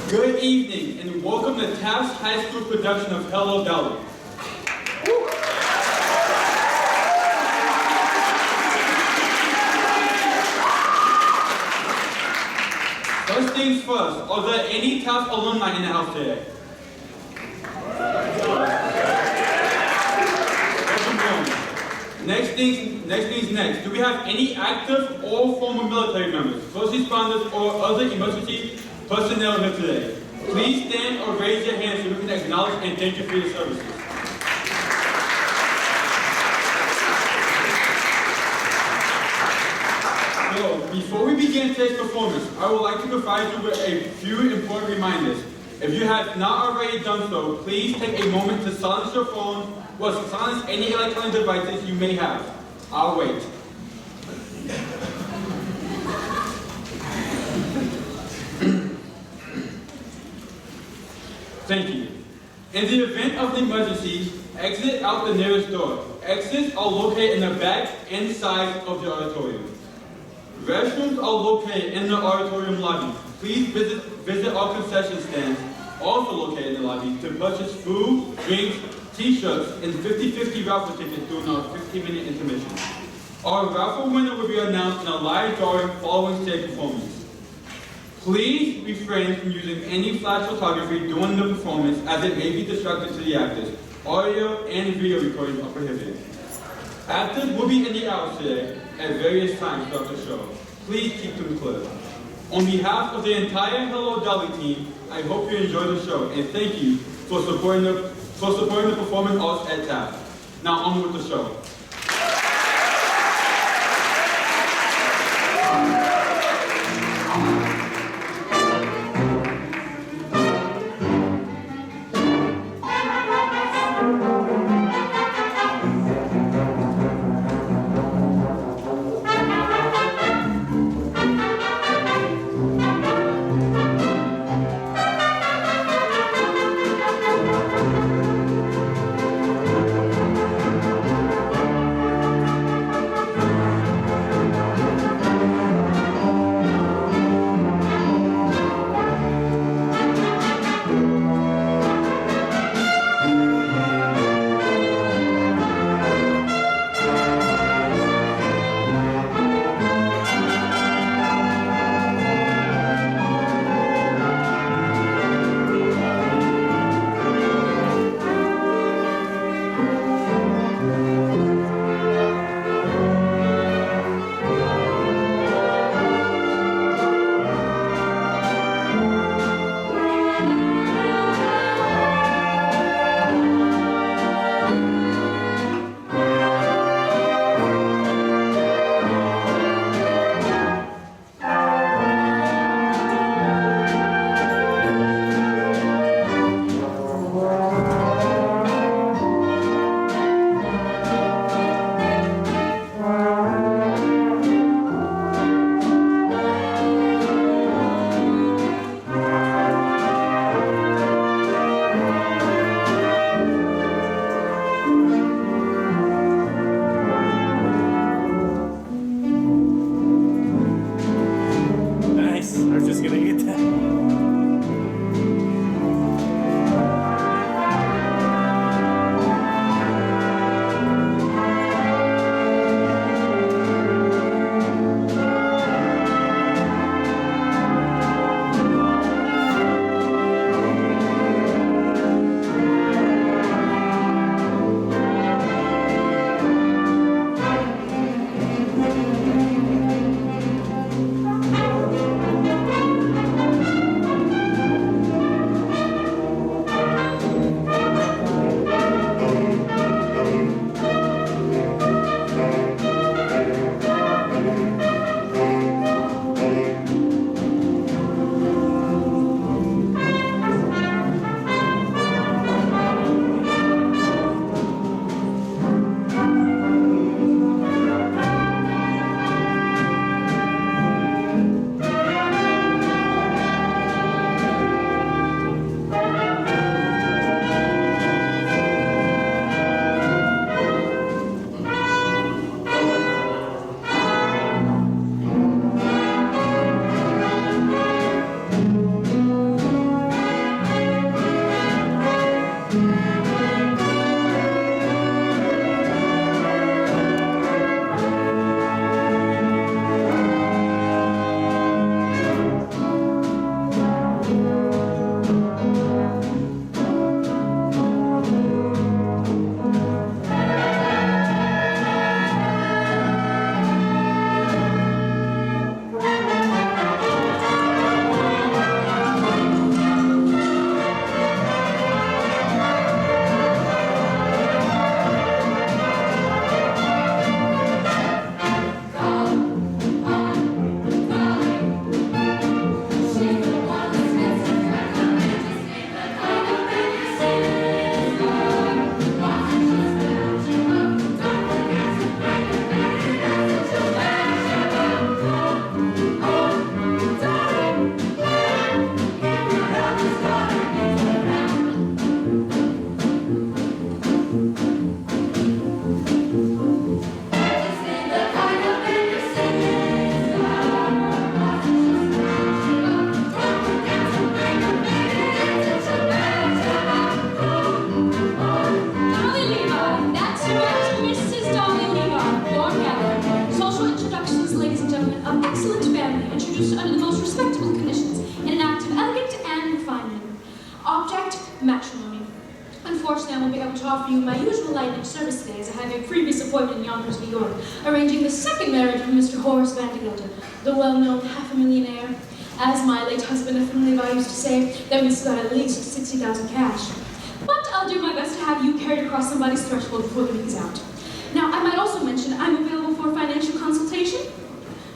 Good evening, and welcome to Taft's High School production of Hello, Dolly. First things first, are there any Taft alumni in the house today? Next things next. Do we have any active or former military members, first responders, or other emergency personnel here today? Please stand or raise your hand so we can acknowledge and thank you for your services. So, before we begin today's performance, I would like to provide you with a few important reminders. If you have not already done so, please take a moment to silence your phone or silence any electronic devices you may have. I'll wait. Thank you. In the event of an emergency, exit out the nearest door. Exits are located in the back and sides of the auditorium. Restrooms are located in the auditorium lobby. Please visit our concession stands, also located in the lobby, to purchase food, drinks, t-shirts, and 50-50 raffle tickets during our 15-minute intermission. Our raffle winner will be announced in a live drawing following today's performance. Please refrain from using any flash photography during the performance, as it may be distracting to the actors. Audio and video recordings are prohibited. Actors will be in the aisles today at various times throughout the show. Please keep them clear. On behalf of the entire Hello Dolly team, I hope you enjoy the show, and thank you for supporting the performing arts at Taft. Now on with the show. excellent family, introduced under the most respectable conditions, in an act of elegance and refinement. Object, matrimony. Unfortunately, I won't be able to offer you my usual lightning service today, as I have a previous appointment in Yonkers, New York, arranging the second marriage of Mr. Horace Vandergilder, the well-known half-a-millionaire. As my late husband, Levi, used to say, that means he's got at least 60,000 cash. But I'll do my best to have you carried across somebody's threshold before the week is out. Now, I might also mention I'm available for financial consultation,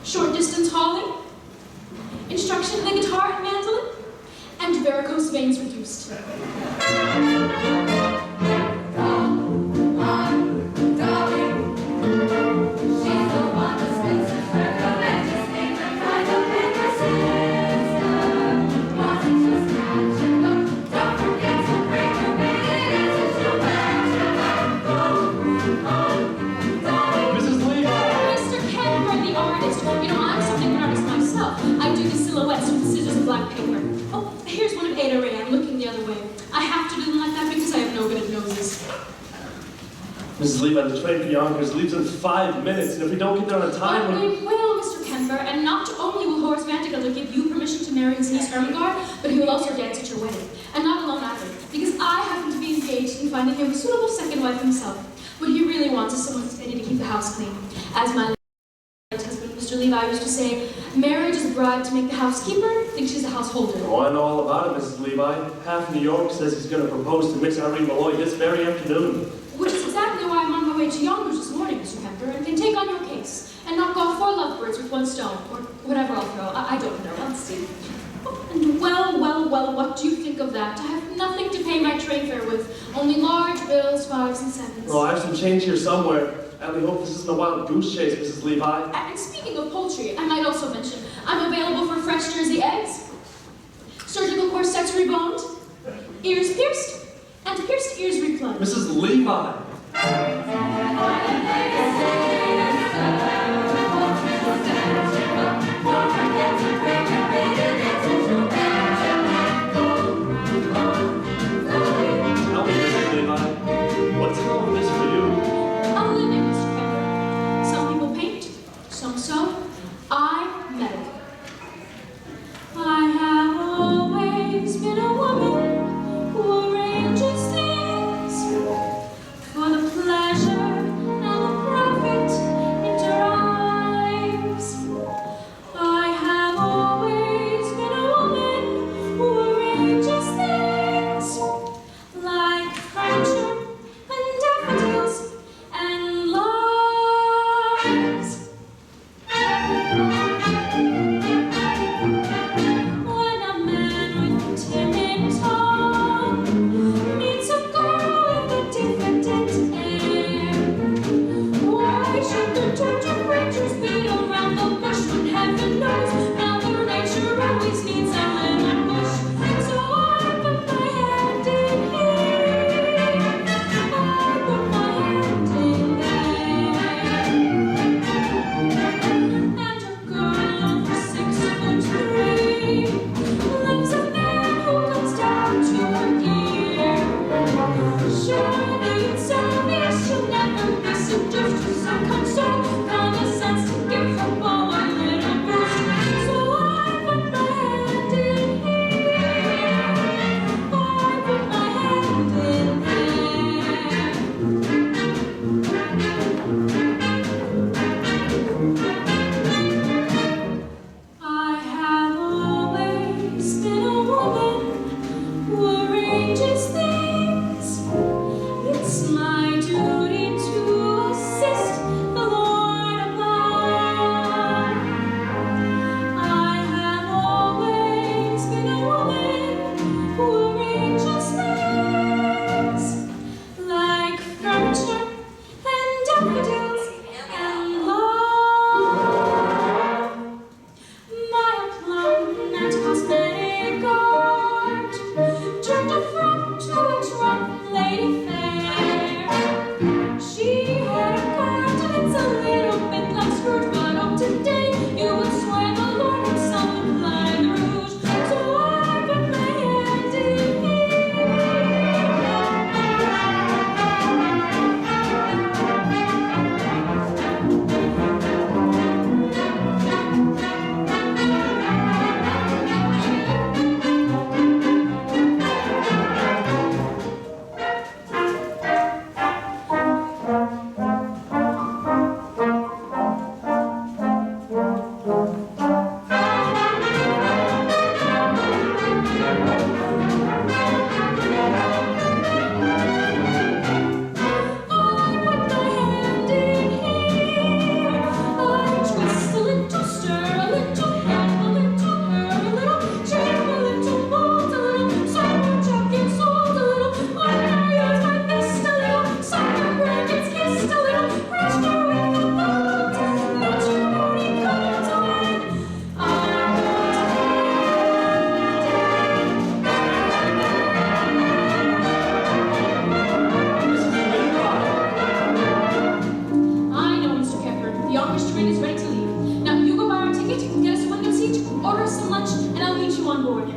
short distance hauling, instruction in the guitar and mandolin, and varicose veins reduced. Dolly. She's the one who spins the thread of magic, name and pride of her sister. Wasn't just magical. Don't forget to bring her baby into your Dolly. Mrs. Levi! Mr. Kemper, the artist. You know, I'm something of an artist myself. I do the silhouettes with scissors and black paper. Oh, here's one of Ada Ray. I'm looking the other way. I have to do them like that because I have no good at noses. Mrs. Levi, the train for Yonkers leaves in 5 minutes, and if we don't get there on time, But we will, Mr. Kemper, and not only will Horace Vandergilder give you permission to marry his niece Ermengarde, but he will also dance at your wedding. And not alone either, because I happen to be engaged in finding him a suitable second wife himself. What he really wants is someone steady to keep the house clean. As my late husband, Mr. Levi, used to say, marriage is a bribe to make the housekeeper think she's the householder. oh, I know all about it, Mrs. Levi. Half New York says he's going to propose to Miss Irene Malloy this very afternoon. Which is exactly why I'm on my way to Yonkers this morning, Mr. Kemper, and can take on your case, and knock off 4 lovebirds with 1 stone, or whatever I'll throw. I don't know. Let's see. Oh, and well, what do you think of that? I have nothing to pay my train fare with, only large bills, 5s and 7s. Oh, I have some change here somewhere. I only hope this isn't a wild goose chase, Mrs. Levi. And speaking of poultry, I might also mention, I'm available for fresh Jersey eggs, surgical corsets reboned, ears pierced, and pierced ears replugged. Mrs. Levi! Tell me, Mrs. Levi, what's all of this for you? A living, Mr. Kemper. Some people paint, some sew. I meddle. I have always been a woman who arranges things for the pleasure and the profit it derives. I have always been a woman who arranges things like furniture and daffodils and lies. When a man with a timid tongue meets a girl with a diffident air, why should the torture preachers beat around the bush when heaven knows Mother Nature always needs a little push? So I put my hand in here, I put my hand in there, and a girl over 6'3" loves a man who comes down to her ear. Surely it's obvious she'll never be seduced to some console, common sense to give her bow a little boost. So on board.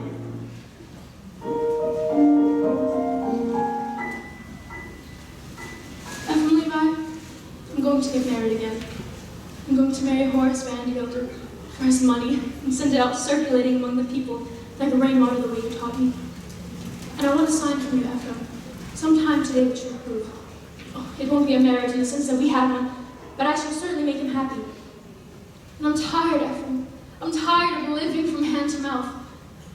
I'm from Levi. I'm going to get married again. I'm going to marry Horace Van Gelder for his money and send it out circulating among the people like a rainwater the way you taught me. And I want a sign from you, Ephraim, sometime today which will approve. Oh, it won't be a marriage in the sense that we have one, but I shall certainly make him happy. And I'm tired, Ephraim. I'm tired of living from hand to mouth.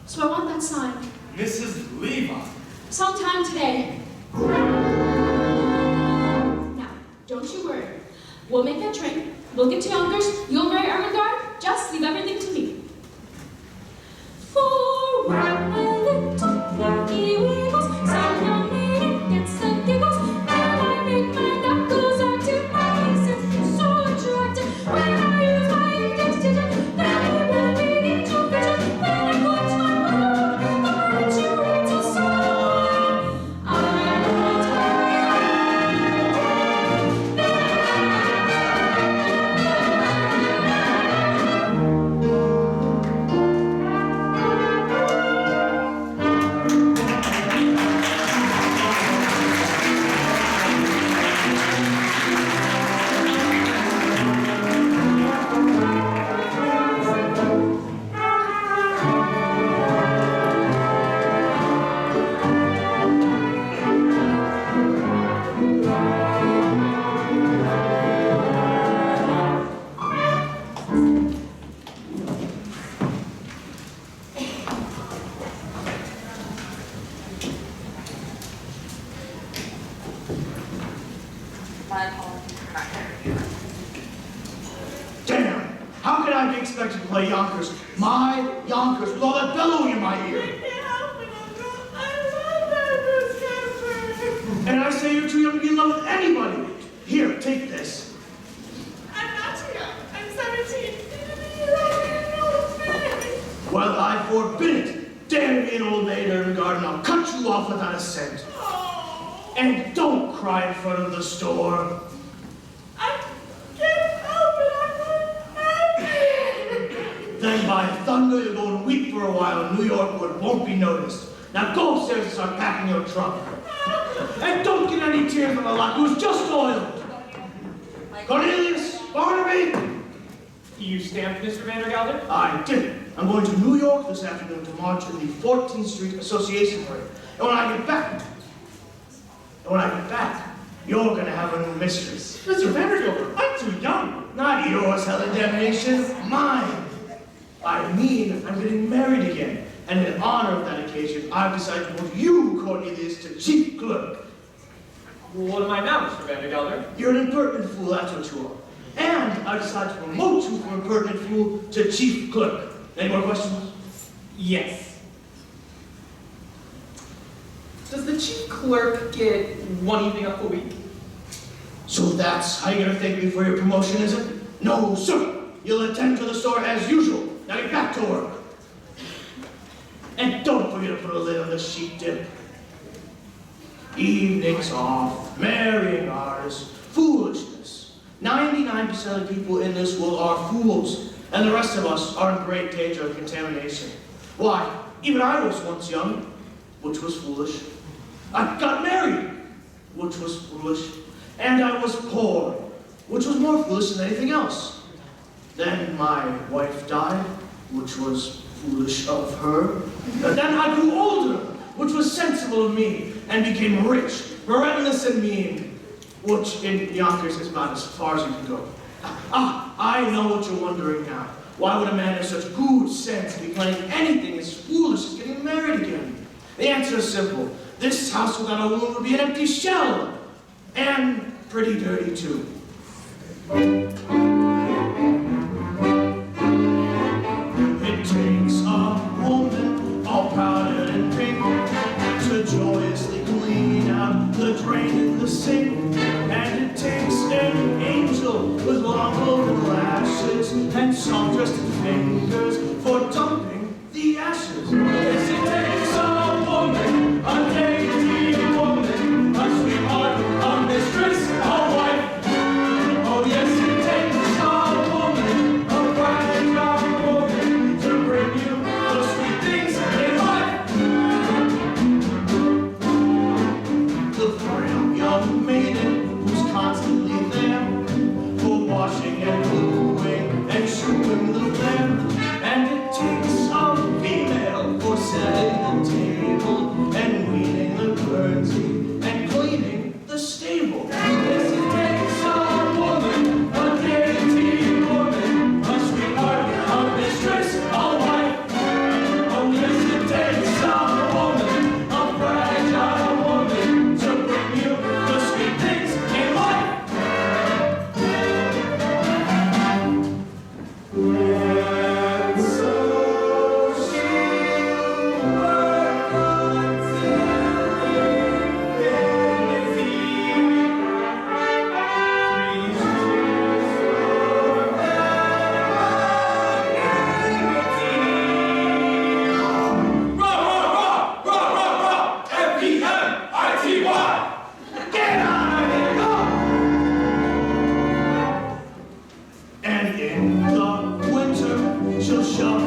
So I want that sign. Mrs. Levi. Sometime today. Now, don't you worry. We'll make that train. We'll get to Yonkers. You'll marry Ermengarde. Just leave everything to me. For when my little pinky wiggles, some young maiden gets the giggles, and I make my knuckles active, my faces so attractive. When I use my index digit, then it will begin to fidget. When I go to my mood, the words you read so soft. I will tell My apologies for not hearing you. Damn! How could I be expected to play Yonkers? My Yonkers, with all that bellowing in my ear. And I say you're too young to be in love with anybody. Here, take this. I'm not too young. I'm 17. Well, I forbid it. Dare to be an old maid, Ermengarde, I'll cut you off without a cent. Oh, And don't cry in front of the store. I can't help it. I'm happy. Then by thunder, you'll go and weep for a while in New York where it won't be noticed. Now go upstairs and start packing your trunk. And don't get any tears on the lock. It was just oil. Cornelius, Barnaby. You stamped Mr. Vandergelder? I did. I'm going to New York this afternoon to march in the 14th Street Association Parade. And when I get back, you're going to have a new mistress. Mr. Vandergelder, I'm too young. Not yours, hell and damnation, mine. I mean, I'm getting married again. And in honor of that occasion, I've decided to promote you, Cornelius, to chief clerk. What am I now, Mr. Vandergelder? You're an impertinent fool, that's what you are. And I decided to promote you from impertinent fool to chief clerk. Any more questions? Yes. Does the chief clerk get one evening up a week? So that's how you're going to thank me for your promotion, is it? No, sir. You'll attend to the store as usual. Now get back to work. And don't forget to put a lid on the sheep dip. Evenings off, marrying hours, foolishness. 99% of people in this world are fools, and the rest of us are in great danger of contamination. Why, even I was once young, which was foolish. I got married, which was foolish. And I was poor, which was more foolish than anything else. Then my wife died, which was foolish of her. And then I grew older, which was sensible of me, and became rich, relentless and mean, which in Yonkers is about as far as you can go. I know what you're wondering now. Why would a man of such good sense be planning anything as foolish as getting married again? The answer is simple. This house without a woman would be an empty shell. And pretty dirty, too. It takes a woman all powdered and pink to joyously clean out the drain in the sink. And it takes an angel with long golden lashes and soft-dressed fingers for dumping the ashes. Yes, it takes a woman, a dainty woman, a sweetheart, a mistress, a wife. Oh yes, it takes a woman, a bright young woman, to bring you the sweet things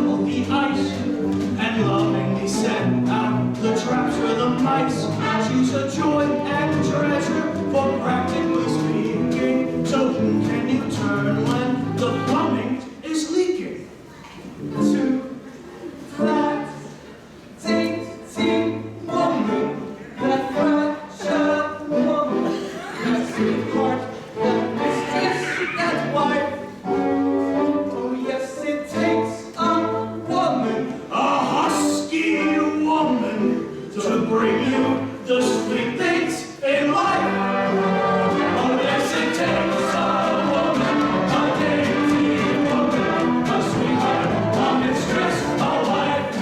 shoveled the ice and lovingly set out the traps for the mice. She's a joy and treasure, for practically speaking. So who can you turn when the plumbing is leaking? To that dainty woman, that fragile woman, that sweetheart, that mistress, that wife. Oh yes, it takes a woman, A husky woman to bring you the sweet things in life. Oh yes, it takes a woman, a dainty woman, a sweetheart, a mistress, a wife.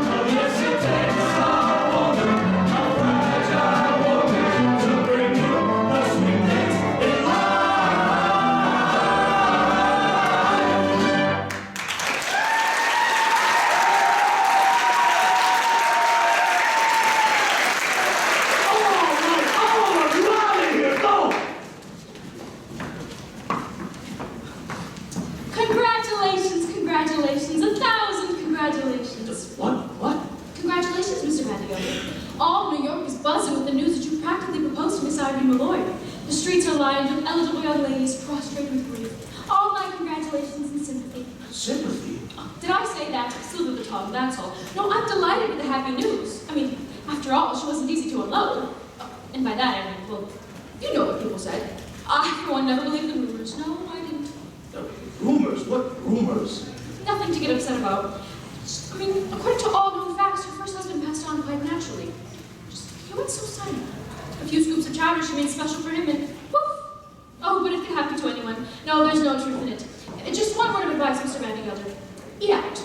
Oh yes, it takes a woman, a fragile woman, to bring you the sweet things in life. All of you out of here, go! Congratulations, congratulations, 1,000 congratulations. What? Congratulations, Mr. Vanderbilt. All New York is buzzing with the news that you practically proposed to Miss Irene Malloy. The streets are lined with eligible young ladies prostrate with grief. All my congratulations and sympathy. Sympathy? Did I say that? Slip of the tongue, that's all. No, I'm delighted with the happy news. I mean, after all, she wasn't easy to unload. And by that I mean, well, you know what people said. I, for one, never believed the rumors. No, I didn't. Rumors? What rumors? Nothing to get upset about. I mean, according to all known facts, her first husband passed on quite naturally. He went so silent. A few scoops of chowder she made special for him, and woof! Oh, but it could happen to anyone. No, there's no truth in it. Just one word of advice, Mr. Vandergelder. Eat out.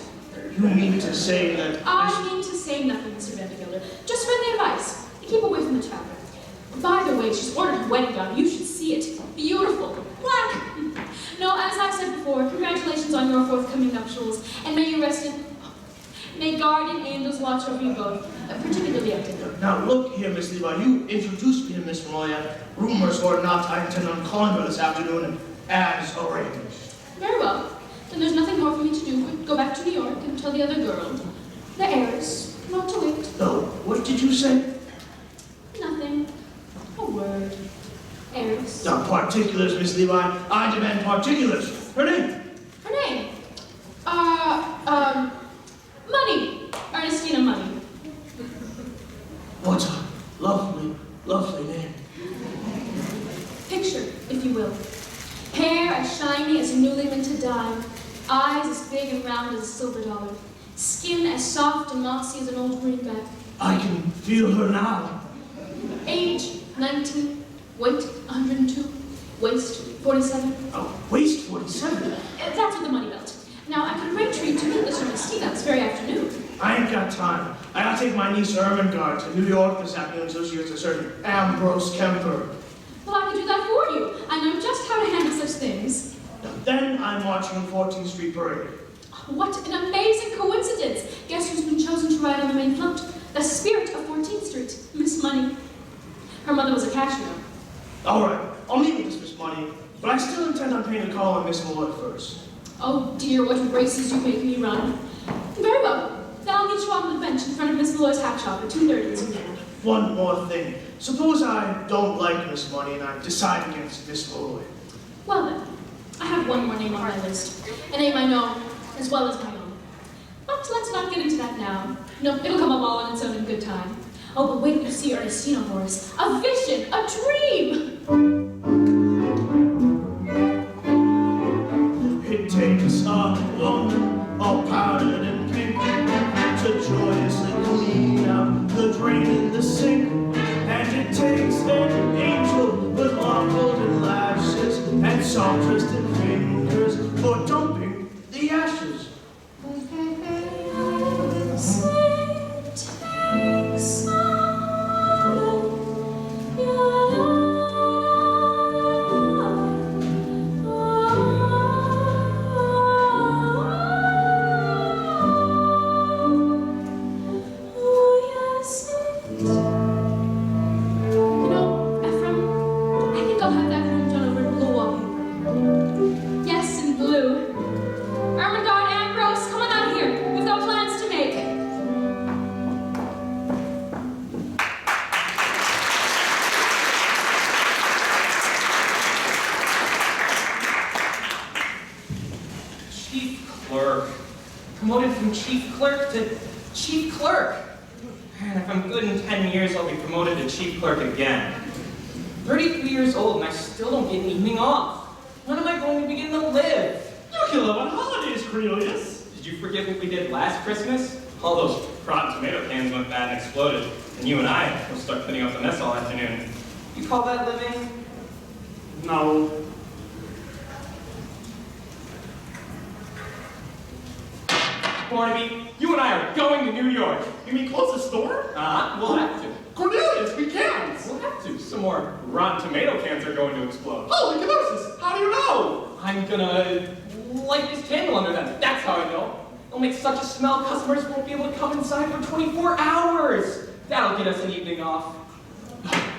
You mean to say that... I mean to say nothing, Mr. Vandergelder. Just friendly advice. Keep away from the chowder. By the way, she's ordered her wedding gown. You should see it. Beautiful. Black. No, as I've said before, congratulations on your forthcoming nuptials, and may you rest in... May guardian angels watch over you both, particularly Upton. Now look here, Miss Levi, you introduced me to Miss Malloy. Rumors or not, I intend on calling her this afternoon as arranged. Very well. Then there's nothing more for me to do but go back to New York and tell the other girl, the heiress, not to wait. No, what did you say? Nothing. A word. Heiress. Now, particulars, Miss Levi. I demand particulars. Her name? Her name? Money. Ernestina Money. What a lovely, lovely name. Picture, if you will. Hair as shiny as a newly minted dime. Eyes as big and round as a silver dollar. Skin as soft and mossy as an old greenback. I can feel her now. Age, 19. Weight, 102. Waist, 47. Oh, waist 47. That's with the money belt. Now, I could arrange for you to meet this Ernestina this very afternoon. I ain't got time. I gotta take my niece Ermengarde to New York this afternoon until she gets a certain Ambrose Kemper. Well, I could do that for you. I know just how to handle such things. Then I'm marching on 14th Street Parade. What an amazing coincidence. Guess who's been chosen to ride on the main float? The spirit of 14th Street, Miss Money. Her mother was a cashier. All right, I'll meet with this Miss Money, but I still intend on paying a call on Miss Malloy first. Oh dear, what races you make me run. Very well. Then I'll meet you on the bench in front of Miss Malloy's hat shop at 2:30 this evening. One more thing. Suppose I don't like Miss Money and I decide against Miss Malloy. Well then, I have one more name on my list. A name I know as well as my own. But let's not get into that now. No, it'll come up all on its own in good time. Oh, but wait till you see Ernestina, Horace. A vision, a dream! It takes a woman all powdered and pink to joyously clean out the drain in the sink. And it takes an angel with long golden lashes and soft twisted fingers for dumping the ashes. from chief clerk to chief clerk. And if I'm good in 10 years, I'll be promoted to chief clerk again. 33 years old and I still don't get an evening off. When am I going to begin to live? You can live on holidays, Cornelius. Did you forget what we did last Christmas? All those rotten tomato cans went bad and exploded, and you and I were stuck cleaning up the mess all afternoon. You call that living? No. Barnaby, you and I are going to New York. You mean close the store? We'll have to. Cornelius, we can't. We'll have to. Some more rotten tomato cans are going to explode. Holy kenosis, how do you know? I'm gonna light this candle under them. That's how I know. It'll make such a smell, customers won't be able to come inside for 24 hours. That'll get us an evening off.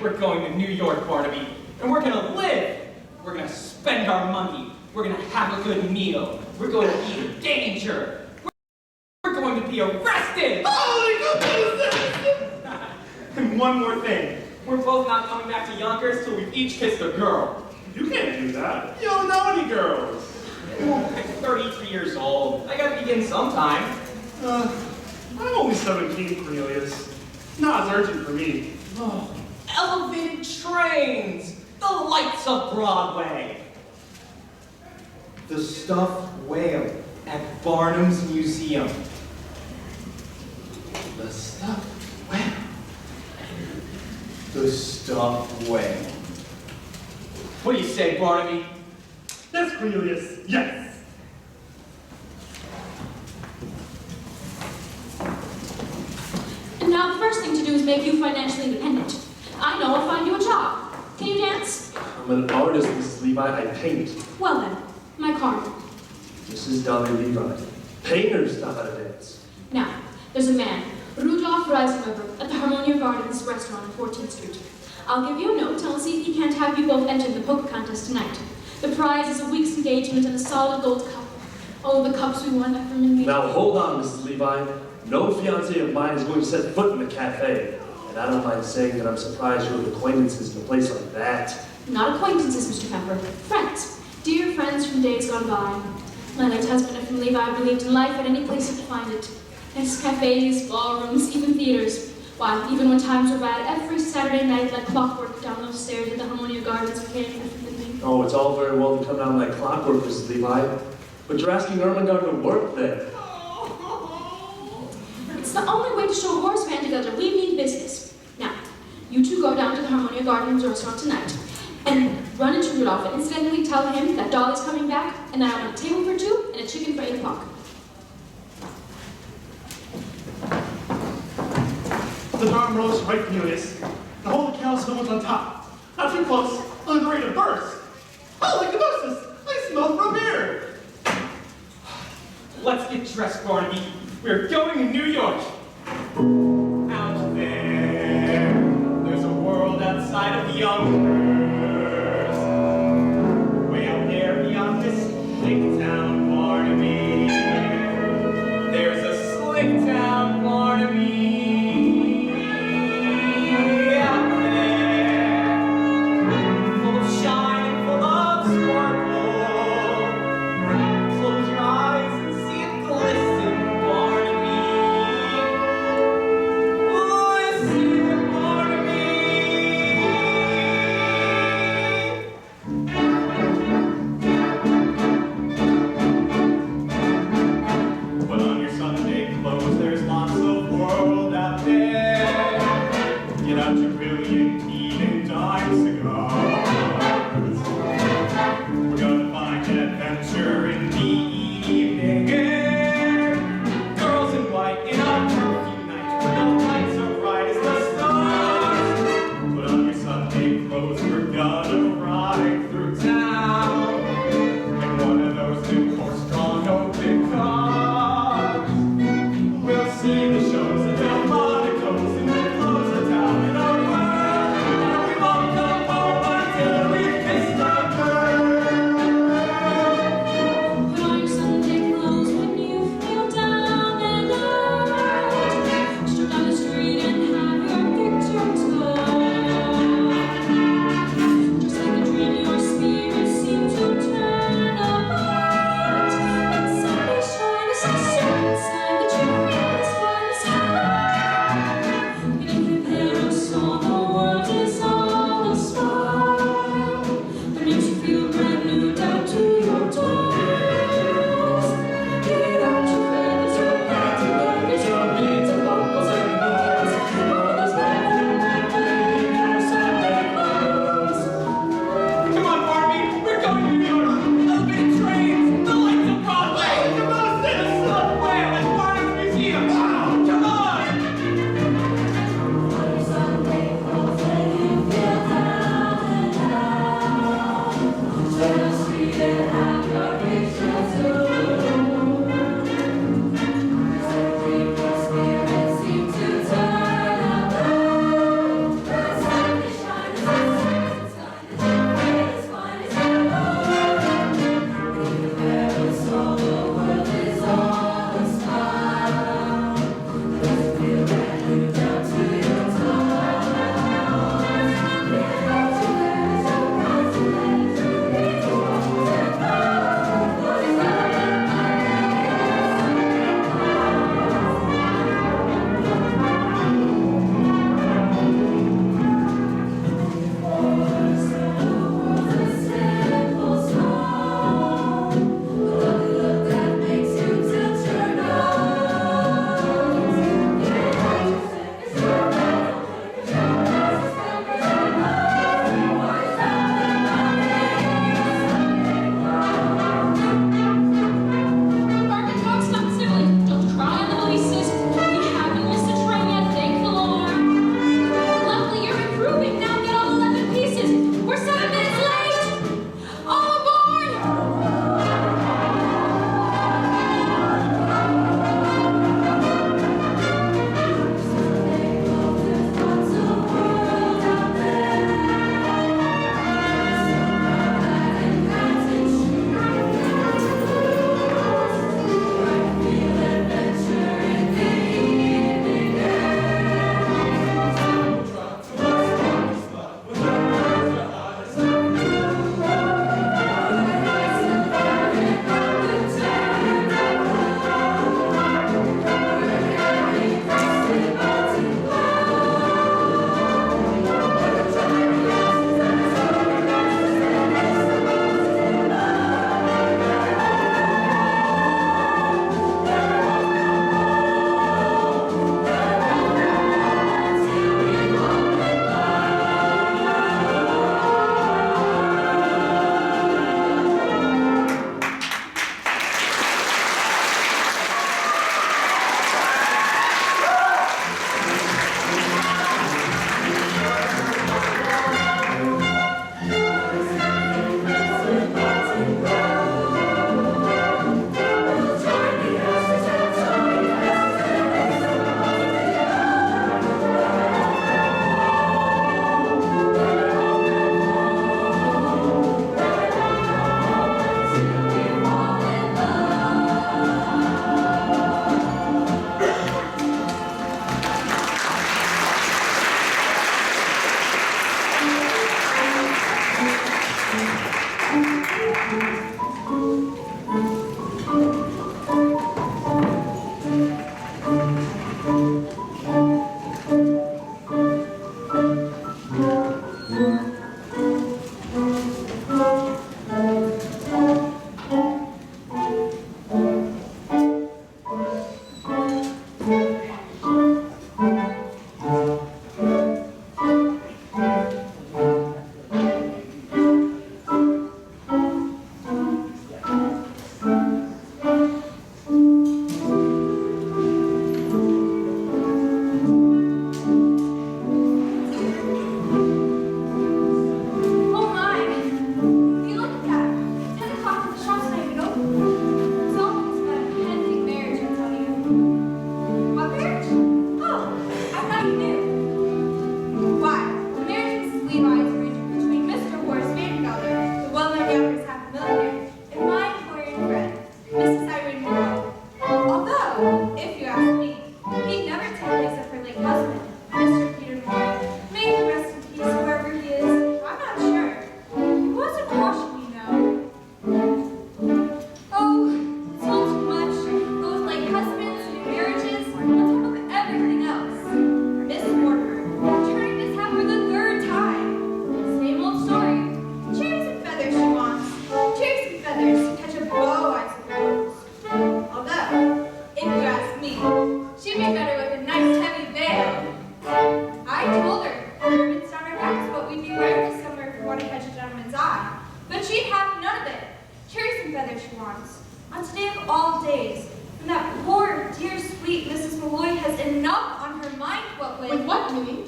We're going to New York, Barnaby, and we're gonna live. We're gonna spend our money. We're gonna have a good meal. We're going to be in danger. We're going to be arrested. Holy goodness! And one more thing. We're both not coming back to Yonkers till we've each kissed a girl. You can't do that. You don't know any girls. I'm 33 years old. I gotta begin sometime. I'm only 17, Cornelius. Not as urgent for me. Oh, elevated trains! The lights of Broadway! The stuffed whale at Barnum's Museum. The stuffed whale. The stuffed whale. What do you say, Barnaby? Yes, Cornelius, yes. And now the first thing to do is make you financially independent. I know I'll find you a job. Can you dance? I'm an artist, Mrs. Levi. I paint. Well then, my card. Mrs. Dolly Levi. Painters know how to dance. Now, there's a man, Rudolph Reisenberger, at the Harmonia Gardens restaurant on 14th Street. I'll give you a note and I'll see if he can't have you both enter the poker contest tonight. The prize is a week's engagement and a solid gold cup. Oh, the cups we won at Vermont. Now hold on, Mrs. Levi. No fiancé of mine is going to set foot in the cafe. And I don't mind saying that I'm surprised you have acquaintances in a place like that. Not acquaintances, Mr. Pepper. Friends. Dear friends from days gone by. My late husband and from Levi believed in life at any place he could find it. Yes, cafes, ballrooms, even theaters. Why, even when times were bad, every Saturday night like clockwork down those stairs at the Harmonia Gardens became everything. Oh, it's all very well to come down like clockwork, Mrs. Levi. But you're asking Ermengarde to work there. It's the only way to show a horse fan together. We mean business. Now, you two go down to the Harmonia Gardens restaurant tonight and run into Rudolph and incidentally tell him that Dolly's coming back and that I want a table for two and a chicken for 8 o'clock. The darn roast right, Cornelius. The whole cow smells on top. Not too close, on the rate of burst. Holy kenosis! I smell from here! Let's get dressed, Barnaby. We're going to New York. Out there, there's a world outside of the Yonkers. Way out there beyond this slick town, Barnaby. There's a slick town, Barnaby. Out there, full of shine and full of sparkle. Close your eyes and see it glisten, Barnaby. Listen, Barnaby. Put on your Sunday clothes, there's lots of world out there. Get out your brilliant teen and dime cigars. We're gonna find adventure in the evening air. Girls in white in our perfume night, where the lights are bright as the stars. Put on your Sunday clothes, we're gonna ride through town in one of those new horse-drawn open cars. We'll see the shows and they'll Oh my! Will you look at that? 10 o'clock and the shop's not even open. It's almost about a pending marriage, I tell you. What marriage? Oh, I thought you knew. Why, the marriage Mrs. Levi is arranging between Mr. Horace Vandergelder, the well-known youngest half millionaire, and my employer and friend, Mrs. Irene Monroe. Although, if you ask me, he'd never take place of her late husband, Mr. Peter Moore. May he rest in peace wherever he is. I'm not sure. He was a caution, you know. Oh, it's all too much. Those late husbands, new marriages, on top of everything else. Miss Mortimer, turning this hat for the 3rd time. Same old story. Cherries and feathers she wants. Cherries and feathers to catch a bow, I suppose. Although, if you ask me, she'd be better with a nice heavy veil. I told her ribbons down her back is what we'd be wearing this summer if we want to catch a gentleman's eye. But she'd have none of it. Cherries and feathers she wants. On today of all days, when that poor, dear, sweet Mrs. Malloy has enough on her mind, what with... With what, Minnie?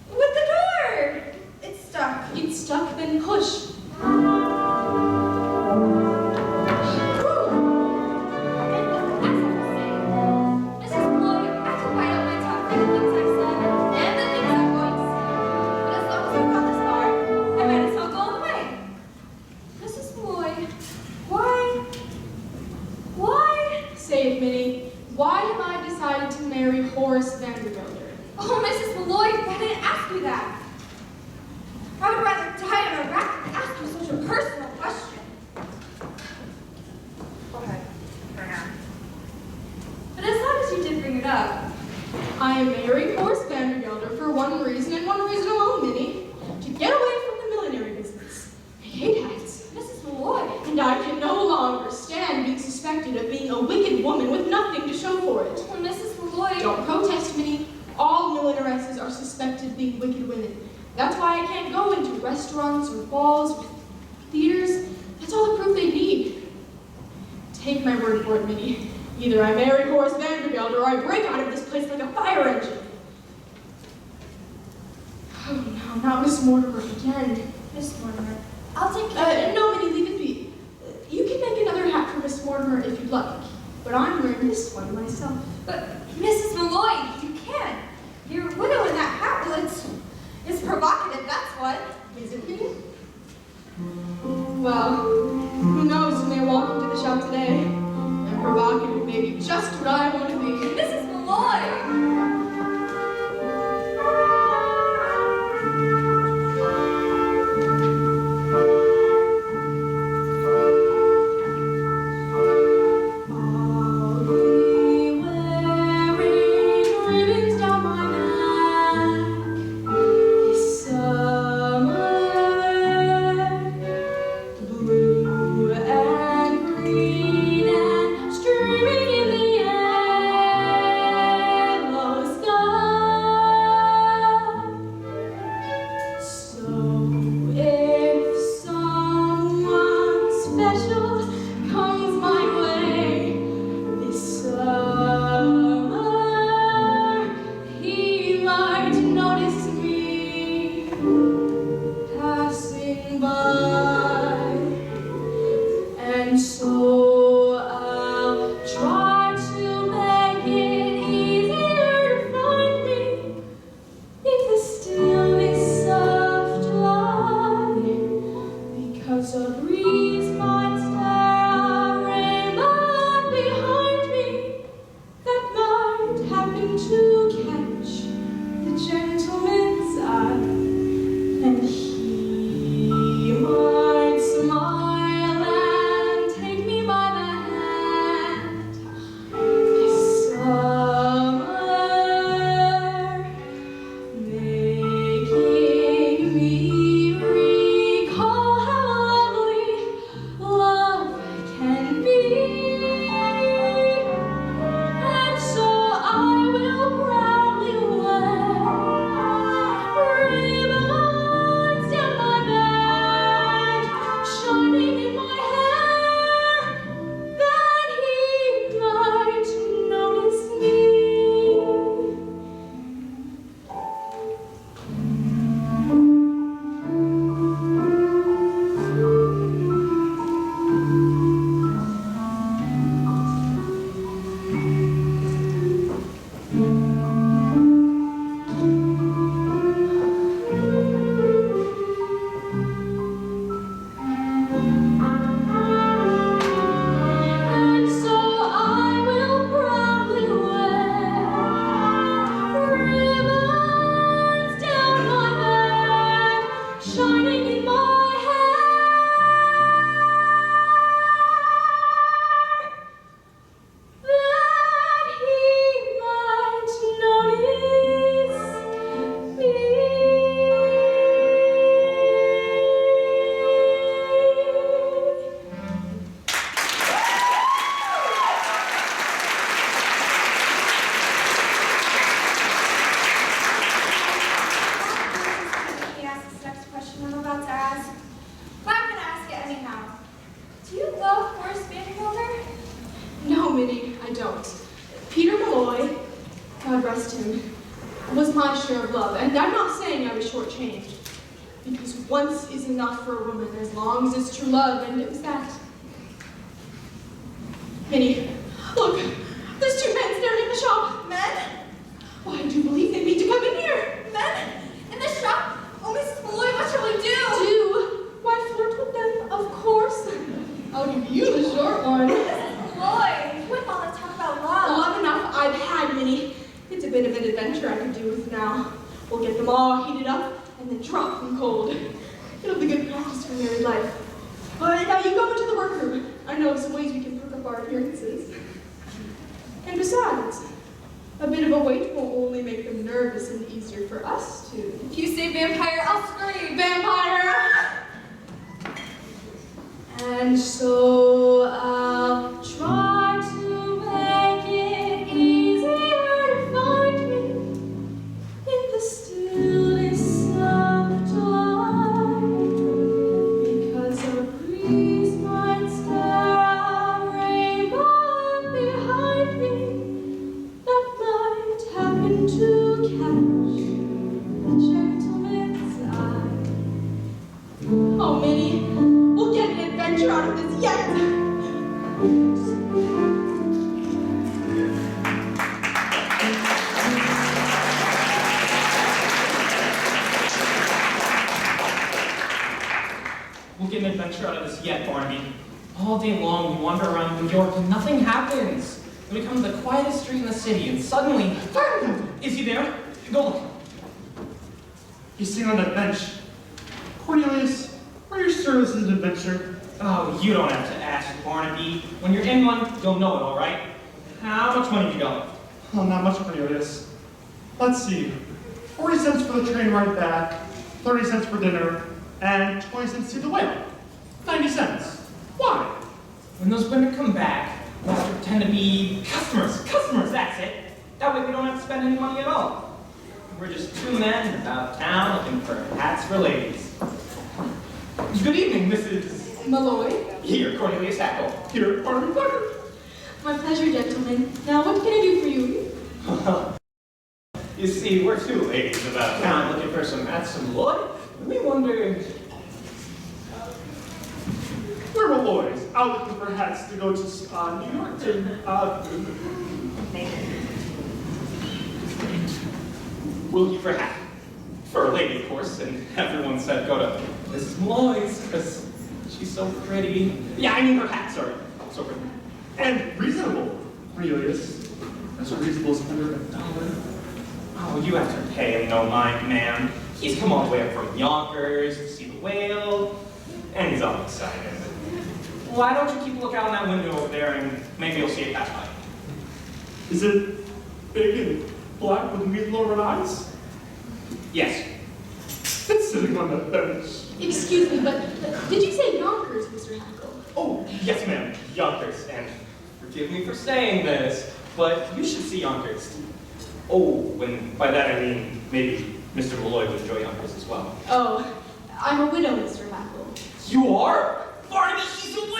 With the door! It's stuck. It's stuck, then push. Mrs. Malloy, I can bite out my tongue for the things I've said and the things I'm going to say. But as long as we've got this far, I might as well go all the way. Mrs. Malloy, why? Say it, Minnie. Why have I decided to marry Horace Vandergelder? Oh, Mrs. Malloy, I didn't ask you that. I would rather die on a rack than ask you such a personal question. Okay, fair enough. But as long as you did bring it up, I am marrying Horace Vandergelder for one reason and one reason alone, Minnie. To get away from the millinery business. I hate hats. Mrs. Malloy, And I can no longer stand being suspected of being a wicked woman with nothing to show for it. oh, Mrs. Malloy, Don't protest, Minnie. All millineresses are suspected of being wicked women. That's why I can't go into restaurants or balls or theaters. That's all the proof they need. Take my word for it, Minnie. Either I marry Horace Vandergelder or I break out of this place like a fire engine. Oh no, not Miss Mortimer again. Miss Mortimer, I'll take care. No, Minnie, leave it be. You can make another hat for Miss Mortimer if you'd like, but I'm wearing this one myself. But Mrs. Malloy, you can't. You're a widow in that hat. Well, it's provocative, that's what. Is it, Minnie? Well, who knows who may walk into the shop today, and provocative may be just what I want to be. Mrs. Malloy! I'll be wearing ribbons down my back this summer, blue and green and streaming in the air. not. Peter Malloy, God rest him, was my share of love, and I'm not saying I was shortchanged, because once is enough for a woman as long as it's true love, and it was that. Minnie, look, there's two men staring in the shop. Men? Why, I do believe they mean to come in here. Men? In the shop? Oh, Mrs. Malloy, what shall we do? Do? Why, flirt with them, of course. I'll give you the short one. Mrs. Malloy, quit all that talk about love. Love enough I've had, Minnie. It's a bit of an adventure I could do with now. We'll get them all heated up and then drop them cold. It'll be good practice for married life. But now you go into the workroom. I know of some ways we can perk up our appearances. And besides, a bit of a wait will only make them nervous and easier for us too. If you say vampire, I'll scream. Vampire! And so I'll try to make it easier to find me in the stillness of twilight, because a breeze might stir a rainbow behind me that might happen to catch the gentleman's eye. Oh, Minnie, we'll get an adventure out of this yet. We'll get an adventure out of this yet, Barnaby. All day long we wander around New York and nothing happens. We come to the quietest street in the city and suddenly... Is he there? Go look. He's sitting on that bench. Cornelius, what are your services in adventure? Oh, you don't have to ask, Barnaby. When you're in one, you'll know it, all right? How much money have you got? Oh, not much, Cornelius. Let's see. 40 cents for the train ride back, 30 cents for dinner, and 20 cents to the whale. 90 cents. Why? When those women come back, we have to pretend to be customers. Customers, that's it. That way we don't have to spend any money at all. We're just two men about town looking for hats for ladies. Good evening, Mrs. Malloy? Here, Cornelius Hackle. Here, Barnaby Plucker. My pleasure, gentlemen. Now, what can I do for you? You see, we're two ladies about town looking for some hats from Lloyd. We wondered... We're Malloys, out looking for hats to go to New York We're looking for a hat. For a lady, of course, and everyone said go to Mrs. Malloy's, because she's so pretty. Yeah, I mean her hat, sorry. So pretty. and reasonable, Cornelius. As reasonable as $100. Oh, you have to pay him no mind, man. He's come all the way up from Yonkers to see the whale, and he's all excited. Why don't you keep a lookout on that window over there, and maybe you'll see it pass by. Is it big and black with meat-lowered eyes? Yes. It's sitting on that bench. Excuse me, but did you say Yonkers, Mr. Hackle? Oh, yes, ma'am. Yonkers, and forgive me for saying this, but you should see Yonkers. Oh, and by that I mean maybe Mr. Malloy would enjoy Yonkers as well. Oh, I'm a widow, Mr. Hackle. You are? Barnaby, she's a widow!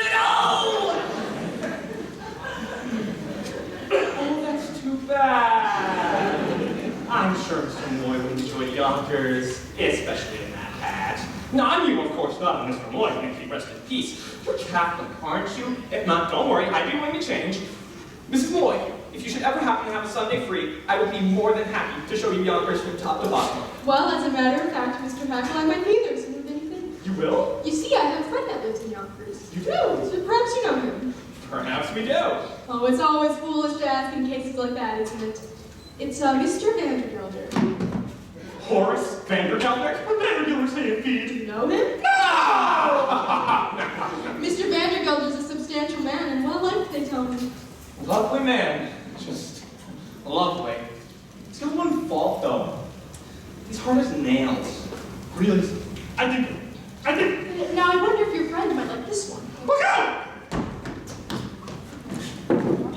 Oh, that's too bad. I'm sure Mr. Malloy would enjoy Yonkers, especially in that hat. Not you, of course, not Mr. Malloy, may he rest in peace. You're Catholic, aren't you? If not, don't worry, I'd be willing to change. Mrs. Malloy, if you should ever happen to have a Sunday free, I would be more than happy to show you Yonkers from top to bottom. Well, as a matter of fact, Mr. Hackle, I might be there soon if anything. You will? You see, I have a friend that lives in Yonkers. You do? So perhaps you know him. Perhaps we do. Oh, it's always foolish to ask in cases like that, isn't it? It's Mr. Vandergelder. Horace Vandergelder? Vandergelder say Do feed. you know him? No! Mr. Vandergelder's a substantial man and well liked, they tell me. Lovely man. Just lovely. He's got one fault, though. He's hard as nails. Cornelius, I think. Now, I wonder if your friend might like this one. Look out!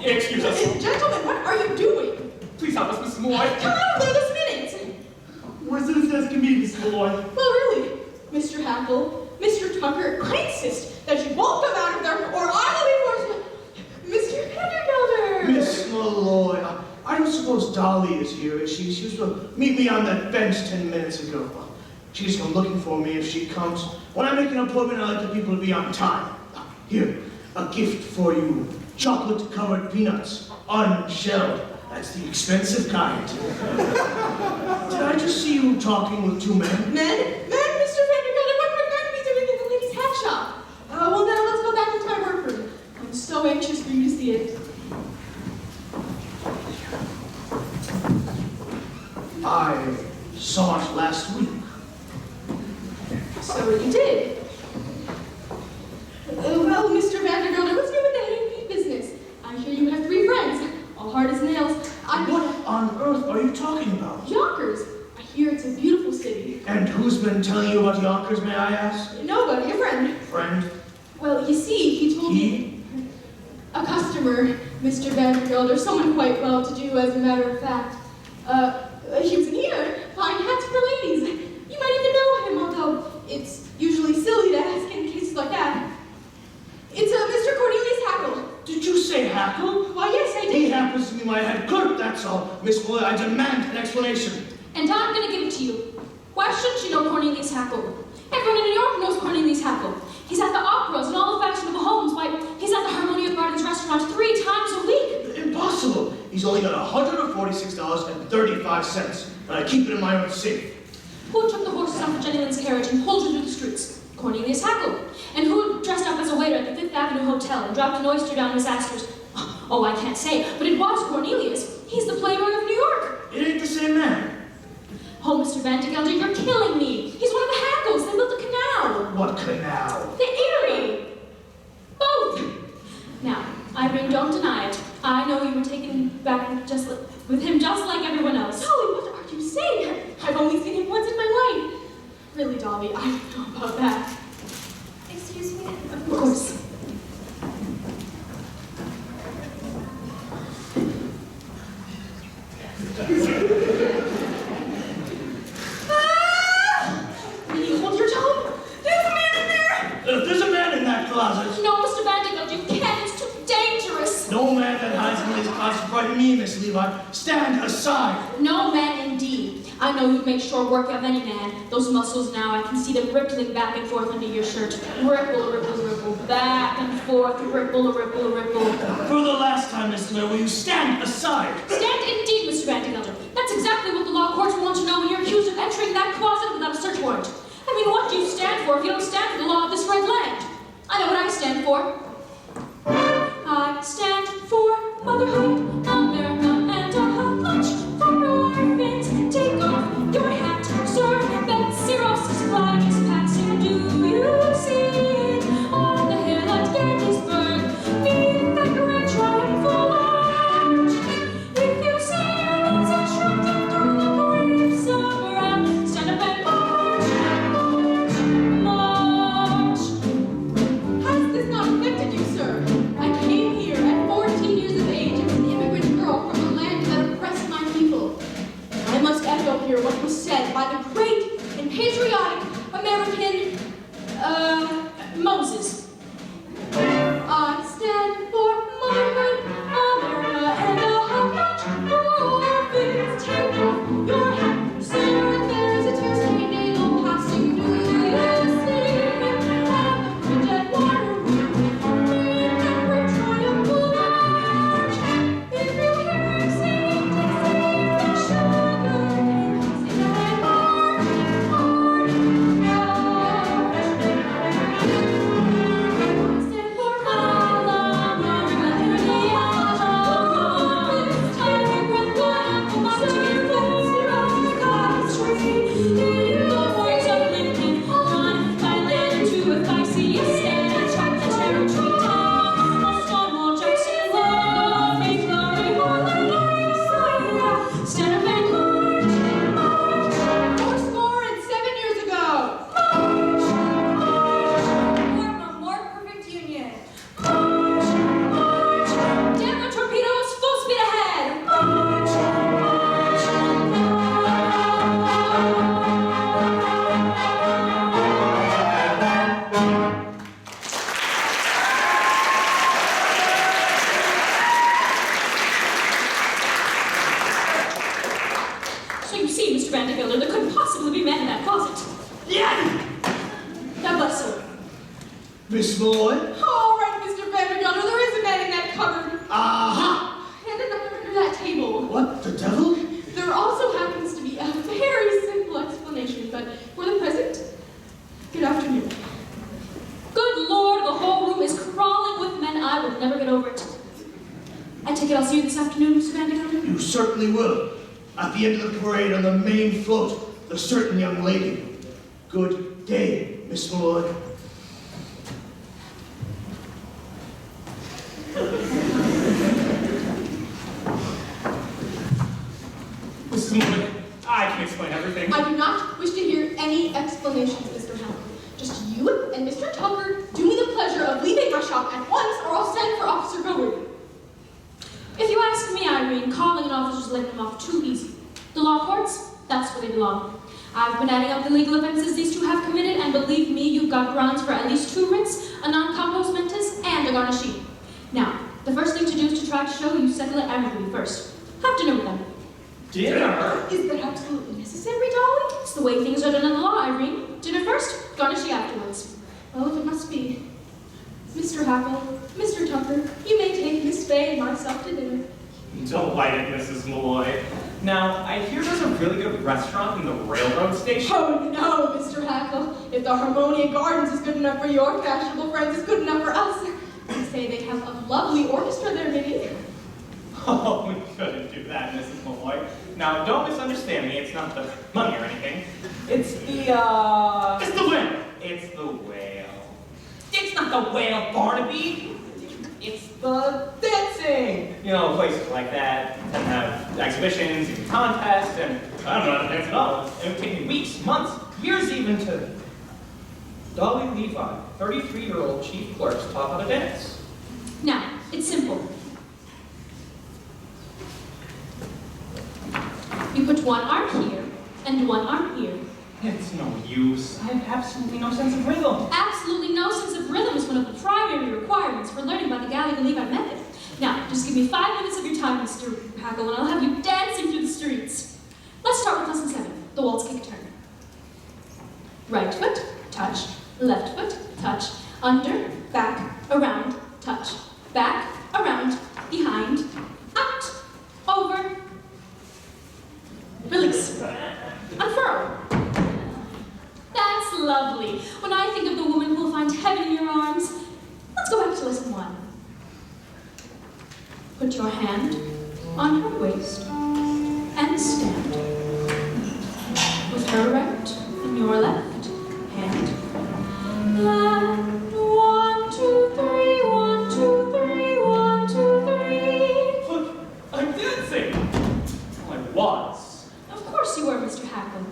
Excuse us. Gentlemen, what are you doing? Please help us, Mrs. Malloy. Come out of there this minute! Where's it as can be, Miss Malloy? Well, really, Mr. Hackle, Mr. Tucker, I insist that you both come out of there or I will be forced to... Mr. Vandergelder! Miss Lloyd. I don't suppose Dolly is here, is she? She was to meet me on that bench 10 minutes ago. She's come looking for me if she comes. When I make an appointment, I like the people to be on time. Here, a gift for you. Chocolate-covered peanuts, unshelled. That's the expensive kind. Did I just see you talking with two men? Men? Mr. Vanderbilt, what would men be doing in the ladies' hat shop? Well, now let's go back into my workroom. I'm so anxious for you to see it. I saw it last week. So you did. Well, Mr. Vanderbilt, what's new with the hay business? I hear you have 3 friends, all hard as nails. What on earth are you talking about? Yonkers. I hear it's a beautiful city. And who's been telling you about Yonkers, may I ask? Nobody, a friend. Friend? Well, you see, he told me... A customer, Mr. Vanderbilt, or someone quite well-to-do, as a matter of fact. He was in here, buying hats for ladies. You might even know him, although it's usually silly to ask in cases like that. It's Mr. Cornelius Hackle. Did you say Hackle? Why, yes, I He did. happens to be my head clerk, that's all. Miss Boyle, I demand an explanation. And I'm gonna give it to you. Why shouldn't you know Cornelius Hackle? Everyone in New York knows Cornelius Hackle. He's at the operas and all the fashionable homes. Why, he's at the Harmonia Gardens restaurant 3 times a week. Impossible. He's only got $146.35, and I keep it in my own safe. Who took the horses off of Jenny Lynn's carriage and pulled her through the streets? Cornelius Hackle. And who dressed up as a waiter at the 5th Avenue Hotel and dropped an oyster down Miss Astor's? Oh, I can't say, but it was Cornelius. He's the playboy of New York. It ain't the same man. Oh, Mr. Vandergelder, you're killing me. He's one of the Hackles. They built a canal. What canal? The Erie. Both. Now, Irene, don't deny it. I know you were taken back with him just like everyone else. Dolly, what are you saying? I've only seen him once in my life. Really, Dolly, I don't know about that. Excuse me? Of course. Will you hold your tongue? There's a man in there! There's a man in that closet. No, Mr. Vandergelder, you can't. It's too dangerous. No man that hides in his closet frighten me, Miss Levi. Stand aside. No man indeed. I know you make short work of any man. Those muscles now, I can see them rippling back and forth under your shirt. Ripple, ripple, ripple, back and forth, ripple, ripple, ripple. For the last time, Miss Levi, will you stand aside? Stand indeed, Mr. Vandergelder. That's exactly what the law courts want to know when you're accused of entering that closet without a search warrant. I mean, what do you stand for if you don't stand for the law of this red land? I know what I stand for. I stand for motherhood, America, and a hot lunch for orphans. Take off your hat, sir. That cirrhosis flag is passing. Do you see it on the hill at Gettysburg? Beneath that great triumphal arch. If you see your nose shrunken through the graves of wrath, stand up and march, march. Has this not affected you, sir? I came here at 14 years of age and was an immigrant Vandergilder, there couldn't possibly be men in that closet. Yeah! God bless you. Miss Malloy? All right, Mr. Vandergilder, there is a man in that cupboard. Aha! And under that table. What, the devil? There also happens to be a very simple explanation, but for the present, good afternoon. Good Lord, the whole room is crawling with men. I will never get over it. I take it I'll see you this afternoon, Mr. Vandergilder? You certainly will. At the end of the parade on the main float, the certain young lady. Good day, Miss Malloy. Mrs. Malloy, I can explain everything. I do not wish to hear any explanations, Mr. Howard. Just you and Mr. Tucker do me the pleasure of leaving my shop at once, or I'll send for Officer Gilroy. If you ask me, Irene, calling an officer is letting them off too easy. The law courts, that's where they belong. I've been adding up the legal offenses these two have committed, and believe me, you've got grounds for at least 2 writs, a non-compos mentis, and a garnishee. Now, the first thing to do is to try to show you settle it amicably first. Have dinner with them. Dinner? Is that absolutely necessary, Dolly? It's the way things are done in the law, Irene. Dinner first, garnishee afterwards. Well, if it must be. Mr. Hackle, Mr. Tucker, you may take Miss Fay and myself to dinner. Delighted, Mrs. Malloy. Now, I hear there's a really good restaurant in the railroad station. Oh no, Mr. Hackle. If the Harmonia Gardens is good enough for your fashionable friends, it's good enough for us. They say they have a lovely orchestra there, Minnie. Oh, we couldn't do that, Mrs. Malloy. Now, don't misunderstand me. It's not the money or anything. It's the, It's the whale. It's the whale. It's not the whale, Barnaby. It's the dancing. You know, places like that and have exhibitions and contests, and I don't know how to dance at all. It would take me weeks, months, years even to... Dolly Levi, 33-year-old chief clerks, taught how to dance. Now, it's simple. You put one arm here and one arm here. It's no use. I have absolutely no sense of rhythm. Absolutely no sense of rhythm is one of the primary requirements for learning about the Levi method. Now, just give me 5 minutes of your time, Mr. Hackle, and I'll have you dancing through the streets. Let's start with lesson 7, the waltz kick turn. Right foot, touch. Left foot, touch. Under, back, around, touch. Back, around, behind, out, over, release, unfurl. That's lovely. When I think of the woman who will find heaven in your arms, let's go back to lesson 1. Put your hand on her waist and stand. With her right and your left hand. And 1, 2, 3, 1, 2, 3, 1, 2, 3. Look, I'm dancing. Well, I was. Of course you were, Mr. Hackle.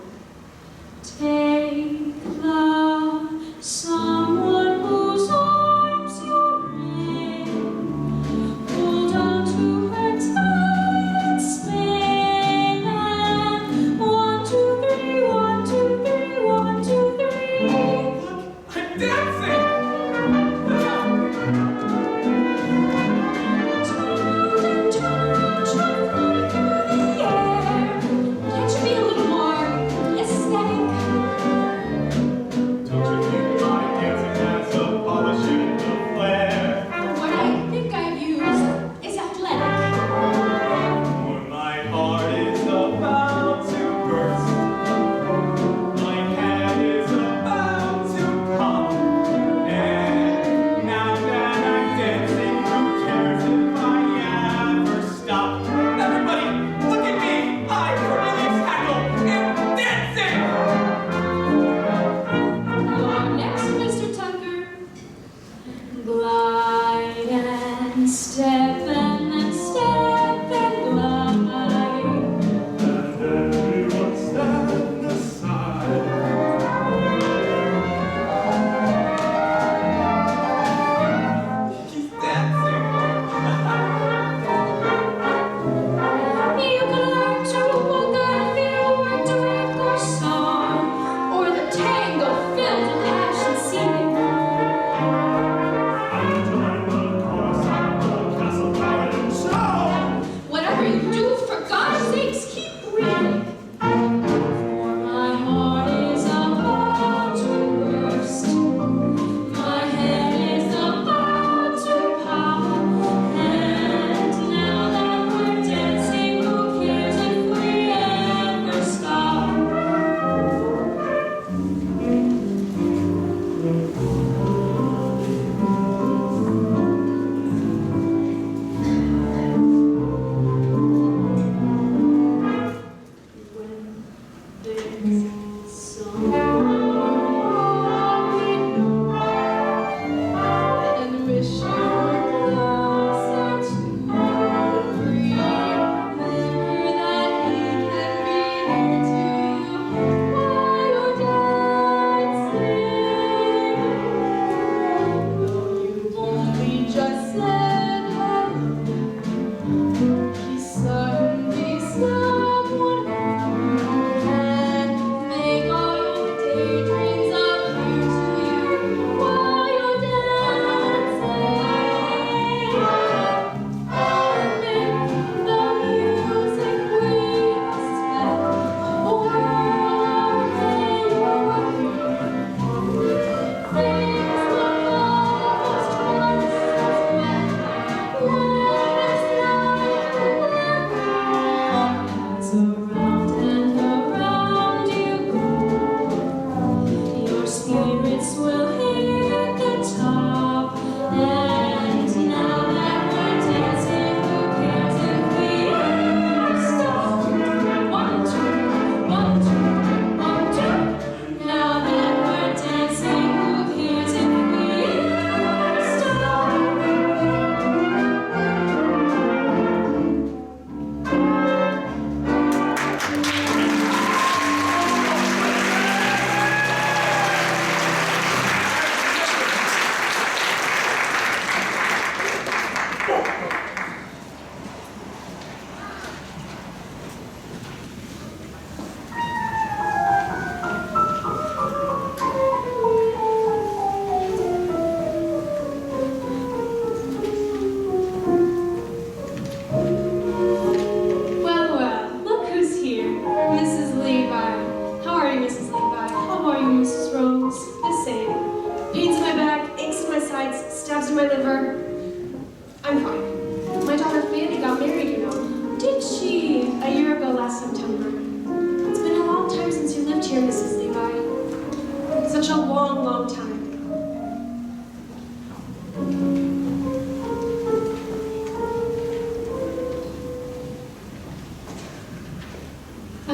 Take the someone whose arms you're in. Hold on to her tight, spin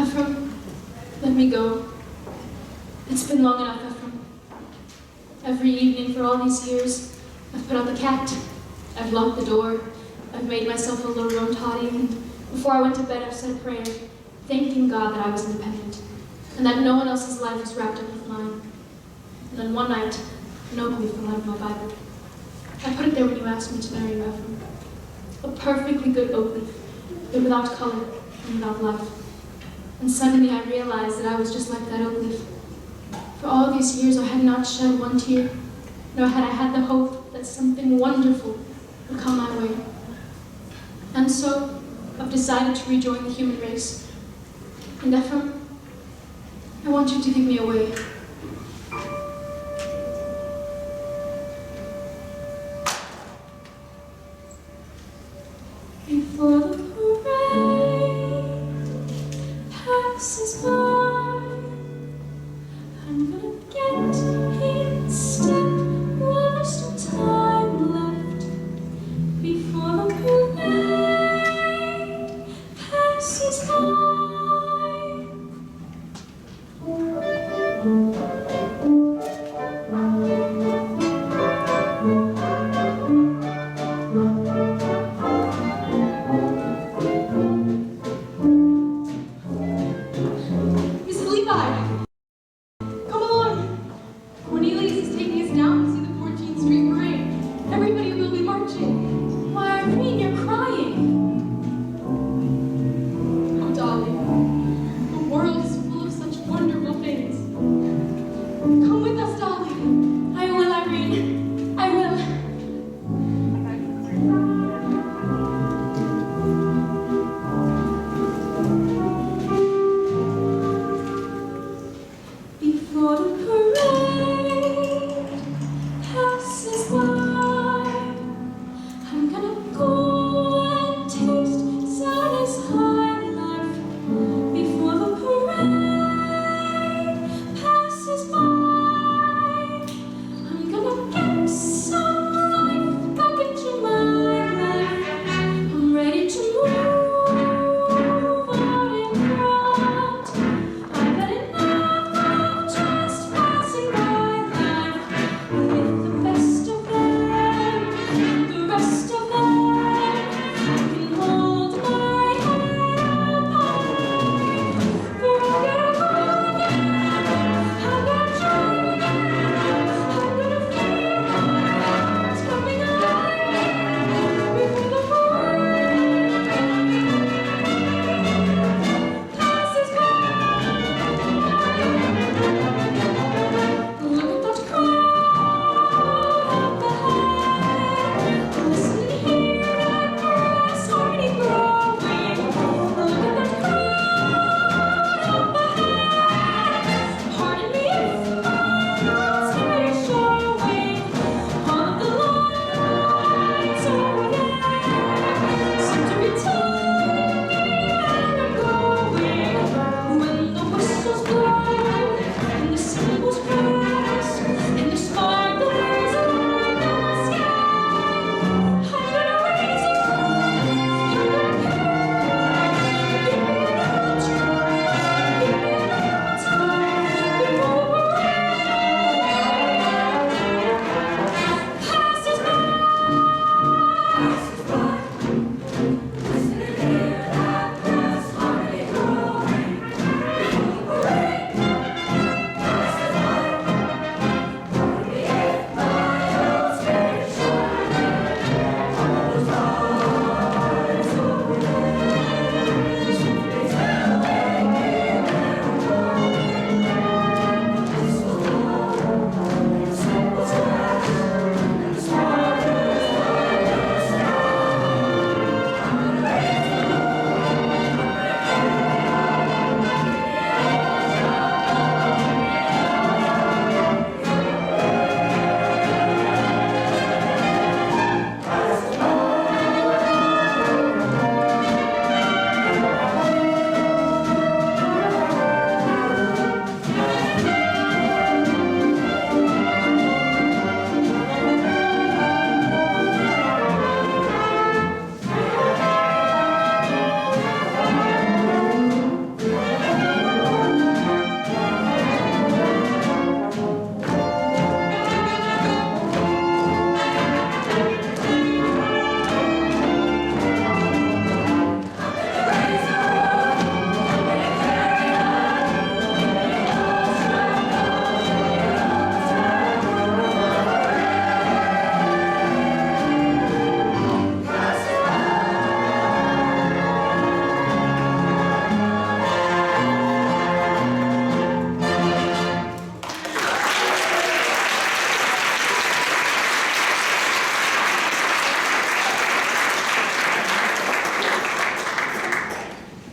Ephraim, let me go. It's been long enough, Ephraim. Every evening for all these years, I've put out the cat, I've locked the door, I've made myself a little room toddy, and before I went to bed I've said a prayer, thanking God that I was independent, and that no one else's life was wrapped up with mine. And then one night, an oak leaf fell out of my Bible. I put it there when you asked me to marry you, Ephraim. A perfectly good oak leaf, but without color and without life. And suddenly I realized that I was just like that oak leaf. For all these years I had not shed one tear, nor had I had the hope that something wonderful would come my way. And so I've decided to rejoin the human race. And Ephraim, I want you to give me away. Before the parade passes by, I'm gonna get in step while there's still time left. Before the parade passes by.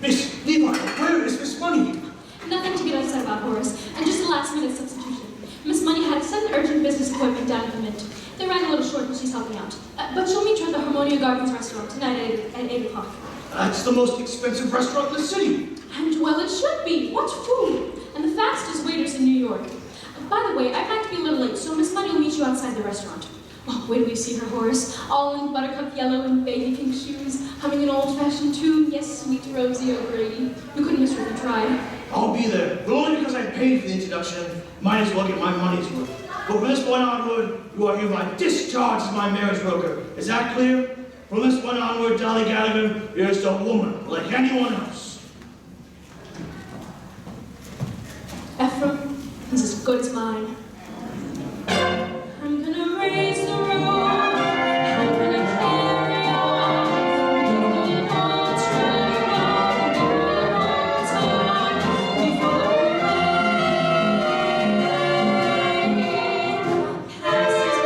Miss Levi, where is Miss Money? Nothing to get upset about, Horace, and just a last-minute substitution. Miss Money had a sudden urgent business appointment down at the Mint. They ran a little short and she's helping out. But she'll meet you at the Harmonia Gardens restaurant tonight at 8 o'clock. That's the most expensive restaurant in the city. And well, it should be. What food? And the fastest waiters in New York. By the way, I'd like to be a little late, so Miss Money will meet you outside the restaurant. Oh, wait till you see her, Horace. All in buttercup yellow and baby pink shoes, humming an old-fashioned tune. Yes, sweet Rosie O'Grady. You couldn't miss her if you tried. I'll be there, but only because I paid for the introduction. Might as well get my money's worth. But from this point onward, you are hereby discharged as my marriage broker. Is that clear? From this point onward, Dolly Gallagher, you're just a woman like anyone else. Ephraim is as good as mine. I'm gonna raise the roof. I'm gonna carry on. We're going all through all time before the rain passes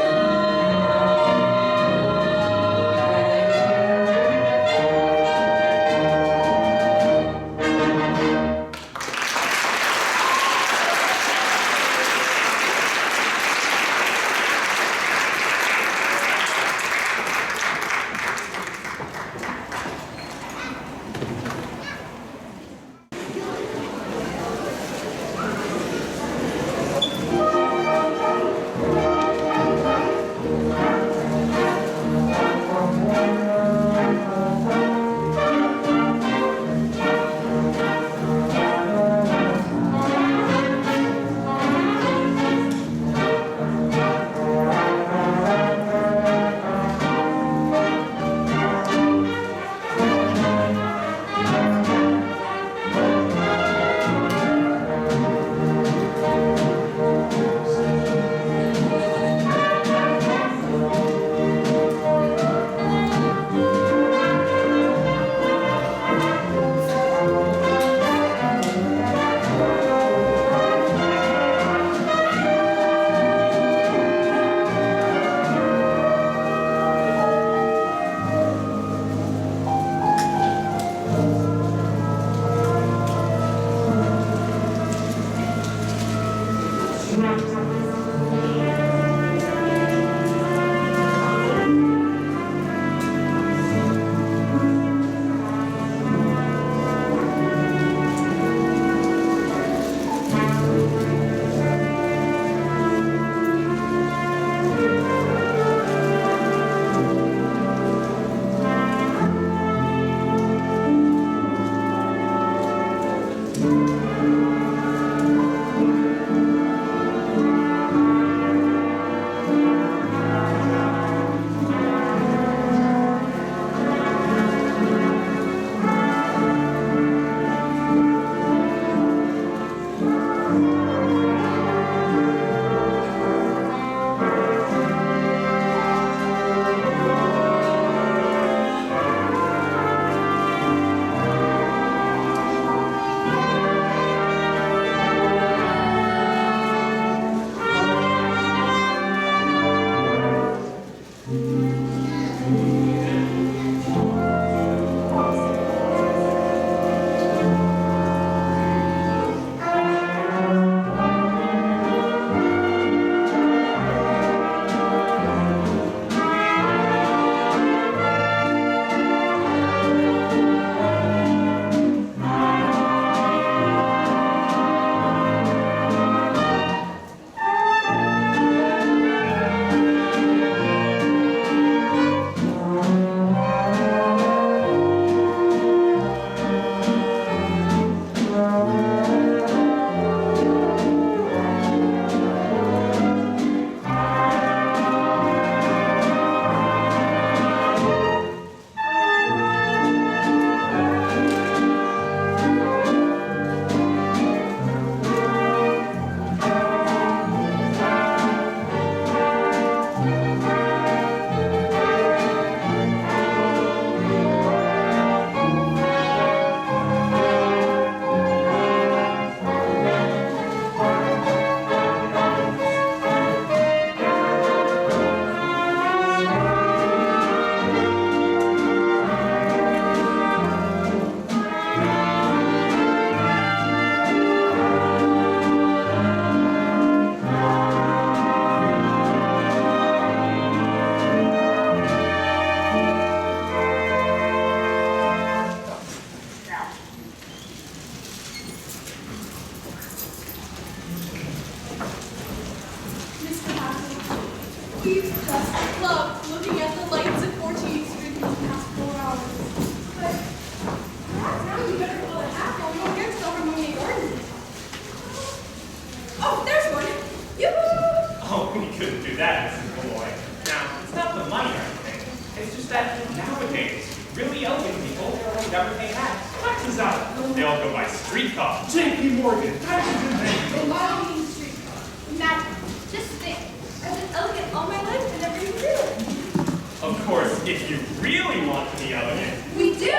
who never pay tax. Taxes out. They all go by streetcar. J.P. Morgan, taxes in vain. By all means, street. Imagine, just think. I've been elegant all my life and never even realized. Of course, if you really want to be elegant, We do!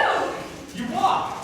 you walk.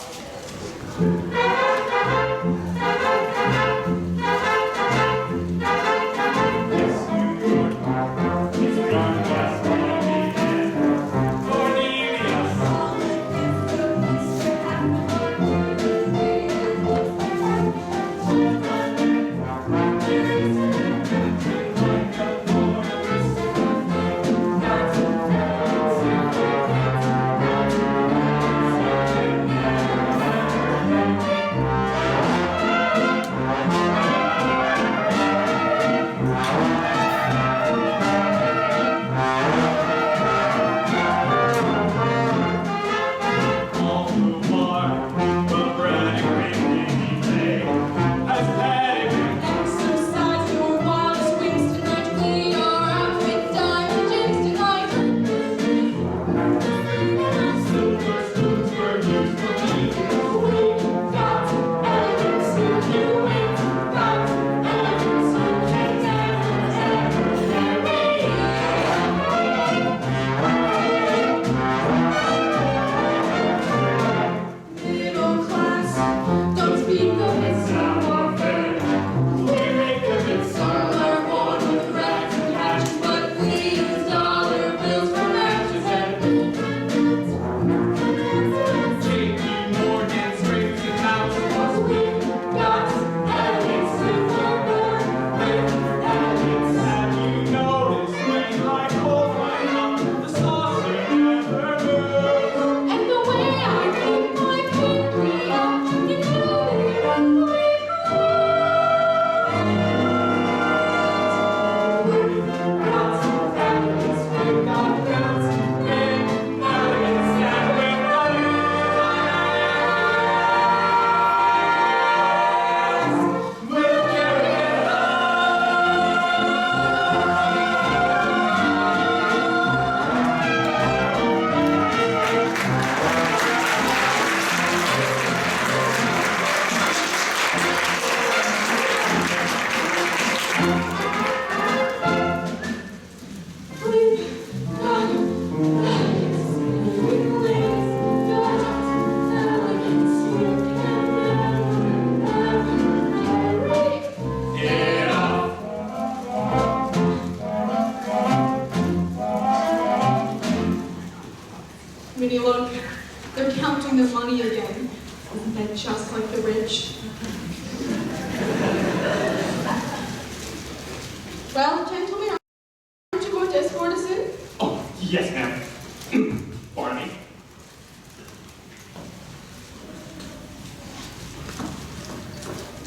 Minnie, look, they're counting their money again. Isn't that just like the rich? Well, gentlemen, aren't you going to escort us in? Oh, yes, ma'am. Pardon me.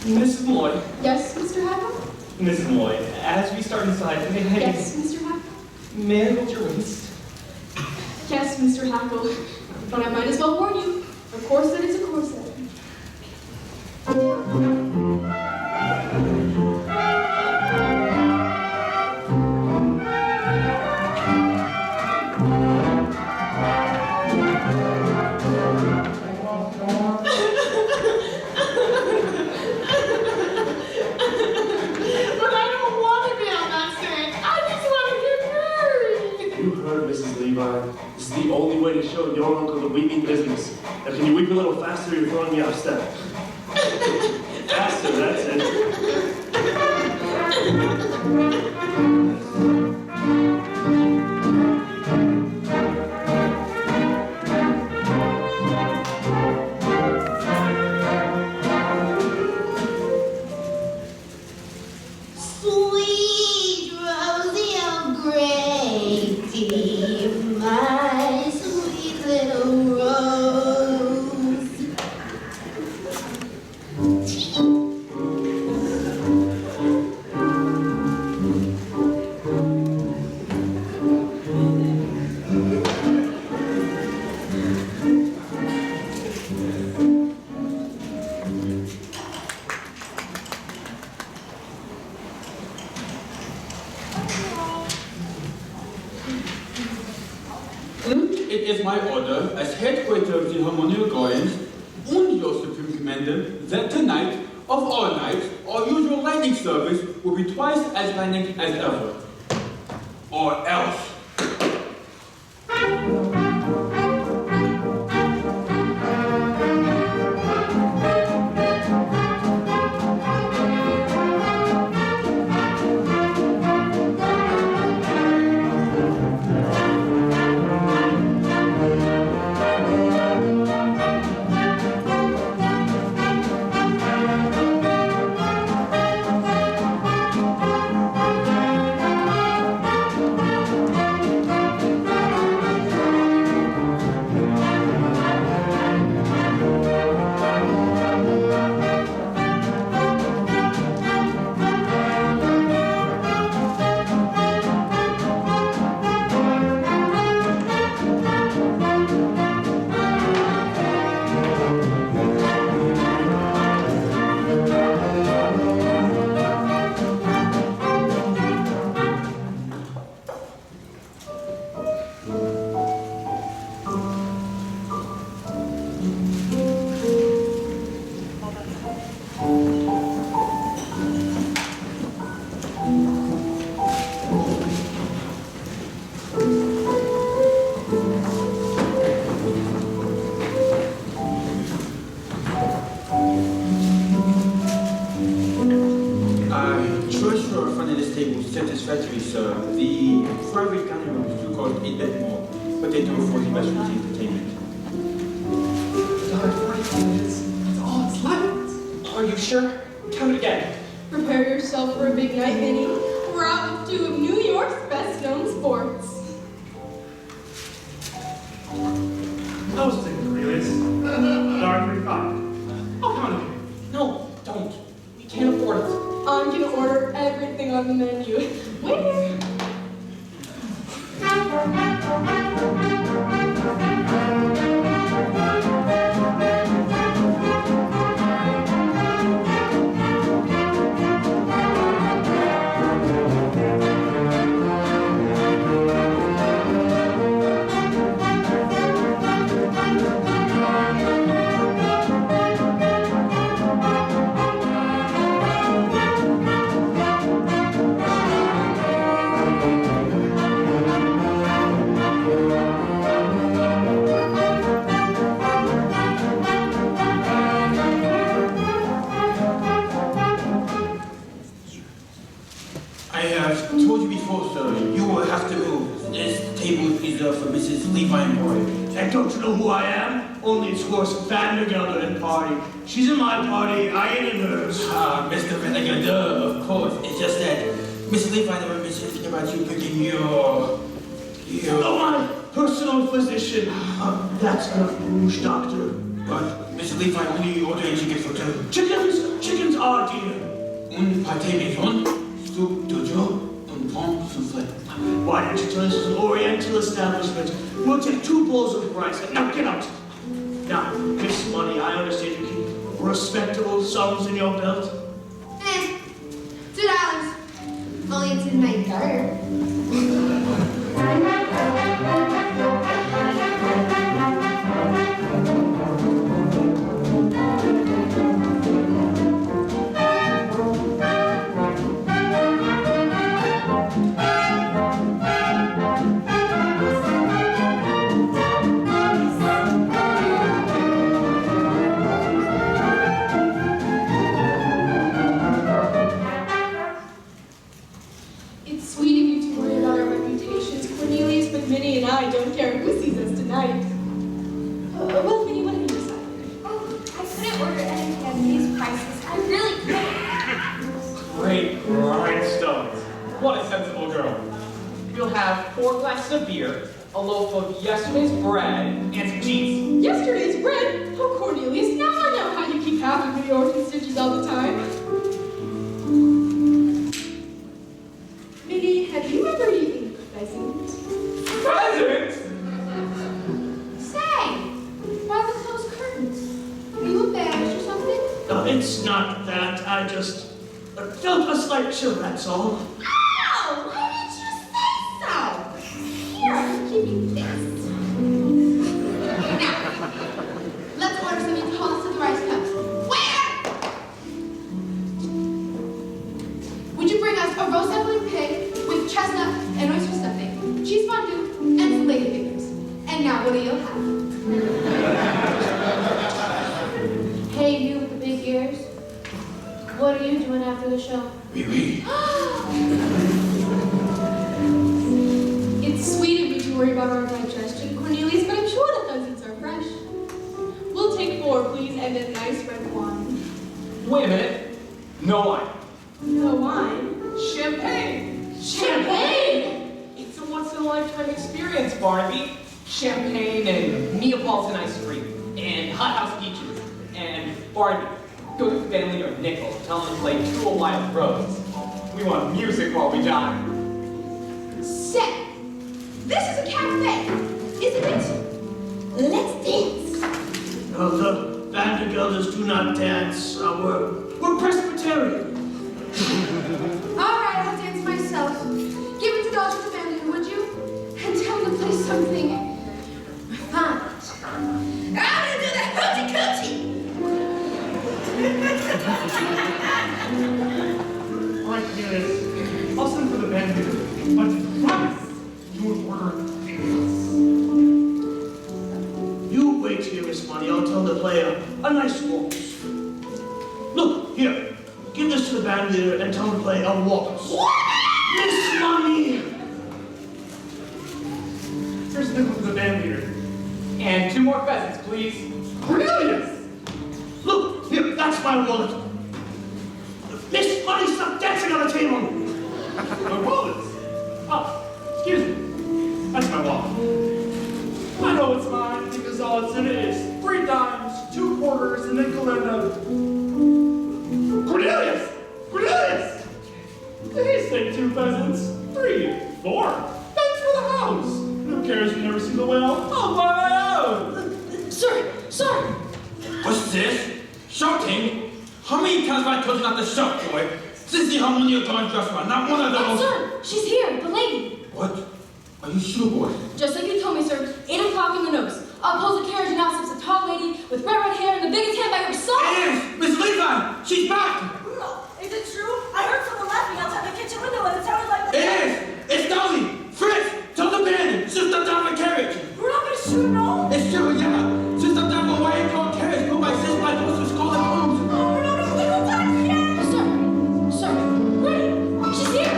Mrs. Malloy. Yes, Mr. Hackle? Mrs. Malloy, as we start inside, may I... Yes, Mr. Hackle? May I hold your waist? Yes, Mr. Hackle. But I might as well warn you. A corset is a corset. But I don't want to be on that stage. I just want to get married. You heard Mrs. Levi. This is the only way to show your uncle that we mean business. Now, can you weep a little faster? You're throwing me off step. Faster, that's it. Sweet Rosie O'Grady, my sweet little rose. It is my order, as head waiter of the Harmonial Gardens, and your Supreme Commander, that tonight, of all nights, our usual lightning service will be twice as lightning as ever. Or else. Satisfactory, sir. The private dining room is 2 cost 8 bed more, but they do afford the best routine entertainment. That's all it's left. Are you sure? Count it again. Prepare yourself for a big night, Minnie. We're out with 2 of New York's best-known sports. I was thinking, Cornelius. $1.35. I'll count it. No, don't. We can't afford it. I'm gonna order everything on the menu. Waiter! Levi and boy. And don't you know who I am? Only its horse Van Gelder and party. She's in my party, I ain't in hers. Mr. Van Gelder, of course. It's just that Miss Levi never mentioned anything about you picking your... Oh, my personal physician. That's a rouge doctor. But Mr. Levi only ordering chicken for 2. Chickens are dear. Un pâté maison, soup dojo, un pain soufflé. Why don't you tell us it's an Oriental establishment? We'll take 2 bowls of rice. Now get out. Now, Miss Money, I understand you keep respectable sums in your belt. $2. Only it's in my garter. Well, Minnie, what have you decided? Oh, I couldn't order anything at these prices. I really couldn't. Great grindstones. What a sensible girl. You'll have 4 glasses of beer, a loaf of yesterday's bread, and some cheese. Yesterday's bread? Oh, Cornelius, now I know how you keep half of New York in stitches all the time. Minnie, have you ever eaten pheasant? Pheasant? Say, why the closed curtains? Are you embarrassed or something? No, it's not that. I just felt a slight chill, that's all. Ow! Why didn't you say so? Here, I'll give you this. roast dumpling pig with chestnut and oyster stuffing, cheese fondue, and some lady fingers. And now what do you have? Hey, you with the big ears. What are you doing after the show? It's sweet of you to worry about our digestion, Cornelius, but I'm sure the pheasants are fresh. We'll take 4, please, and a nice red wine. Wait a minute. No wine. No wine? Champagne. Champagne! It's a once-in-a-lifetime experience, Barnaby. Champagne and Neapolitan ice cream and hothouse peaches. And Barnaby, go to Bentley or Nickel, tell them to play True Wild Rose. We want music while we dine. Say, this is a cafe, isn't it? Let's dance. No, the Vandergelders do not dance. We're Presbyterian. All right, I'll dance myself. Give it to Dr. Van, would you? And tell him to play something refined. I'm gonna do that hoochie coochie. All right, Cornelius. I'll send for the band leader, but promise you will order favorites. You wait here, Miss Money. I'll tell them to play a nice waltz. Look, here. Give this to the band leader and tell him to play a waltz. Miss Money! Here's the nickel for the band leader. And 2 more pheasants, please. Cornelius! Look, here, that's my wallet. Miss Money, stop dancing on the table! My wallet? Oh, excuse me. That's my wallet. I know it's mine because all it's in it is 3 dimes, 2 quarters, a nickel, and a... Cornelius! Cornelius! They say 2 pheasants, 3, 4. Thanks for the house. Who cares? You never see the whale. I'll buy my own. Sir! What's this? Shouting? How many times have I told you not to shout, boy? Since the harmony of Dawn's restaurant, not one of those. Sir, she's here, the lady. What? Are you sure, boy? Just like you told me, sir, 8 o'clock in the nose. I'll pose a carriage and now steps a tall lady with bright red hair and the biggest handbag ever saw. It is! Miss Levi! She's back! Is it true? I heard someone laughing outside the kitchen window and it sounded like the... It is! It's Dolly! Fritz! Tell the band! She'll step down the carriage! We're not gonna shoot, no? It's true, yeah! She'll step down the white and gold carriage built by Sis by Joseph's Golden Homes! Oh, we're not gonna legal taxi yet! Sir, hurry, she's here.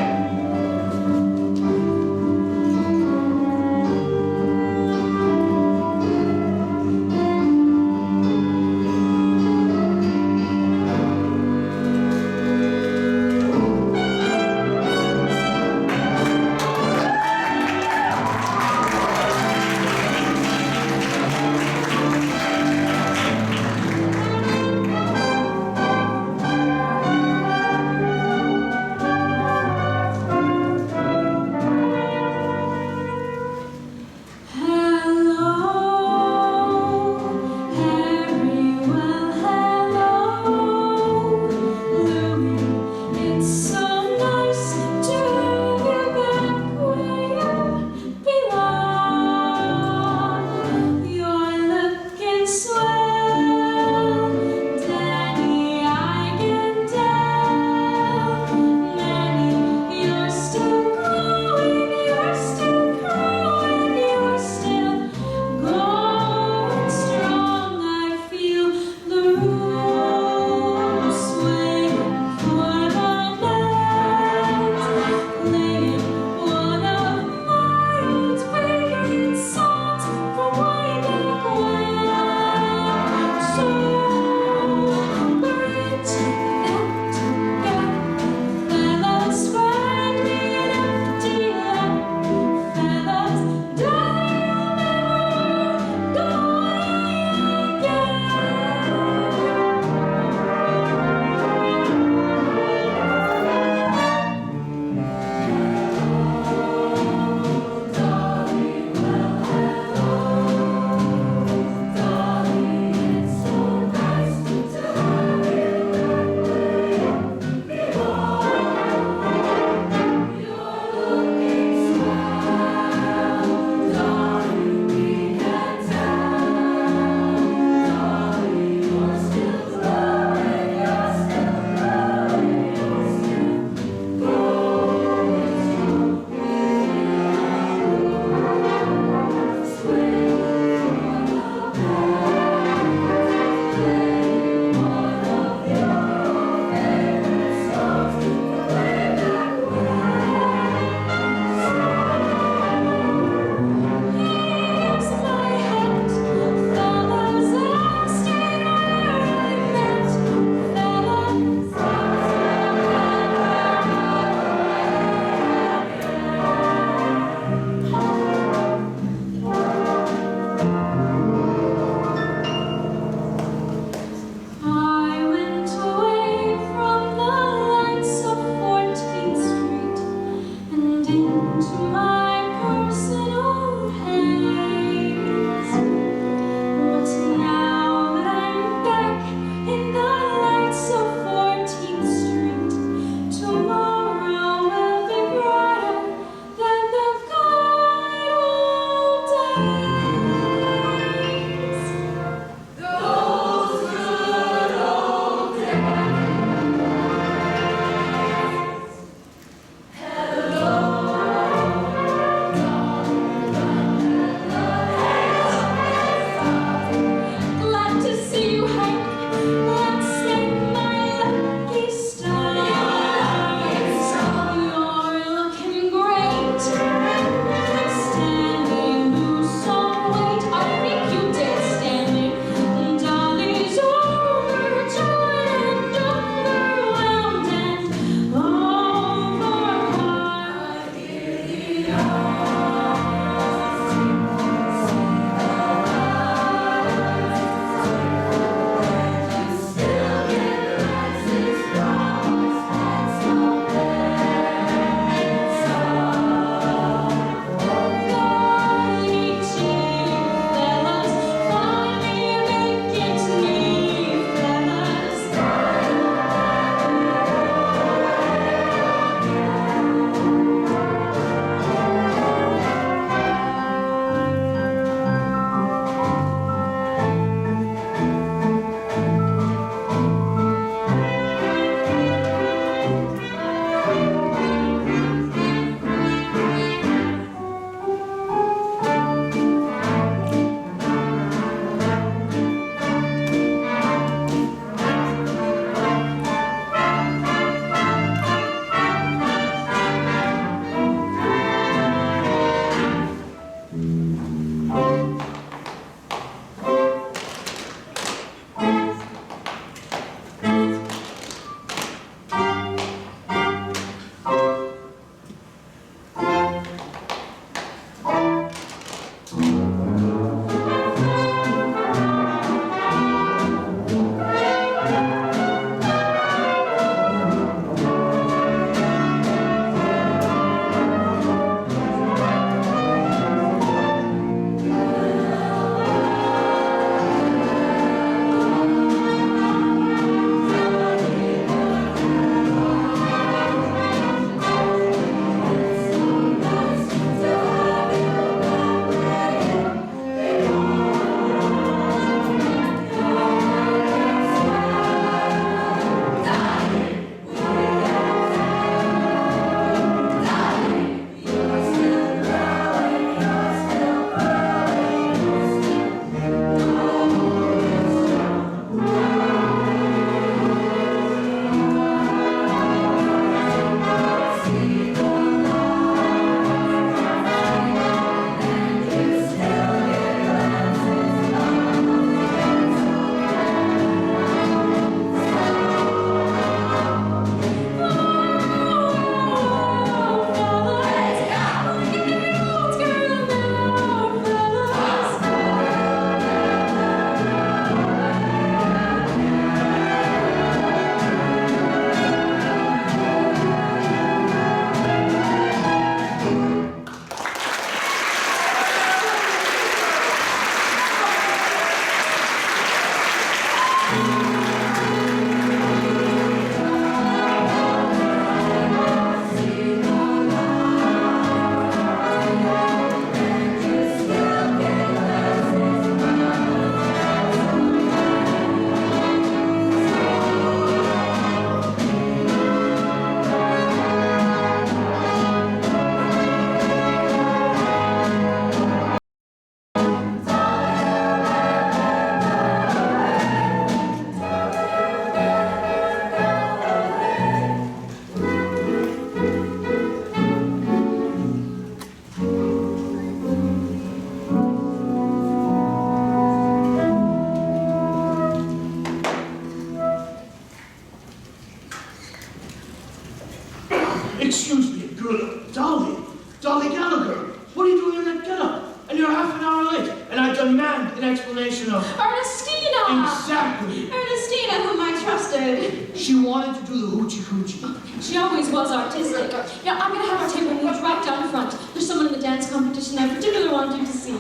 Excuse me, good Dolly. Dolly Gallagher, what are you doing in that getup? And you're half an hour late, and I demand an explanation of... Ernestina! Exactly. Ernestina, whom I trusted. She wanted to do the hoochie-coochie. She always was artistic. Now, I'm going to have our table moved right down front. There's someone in the dance competition I particularly wanted you to see.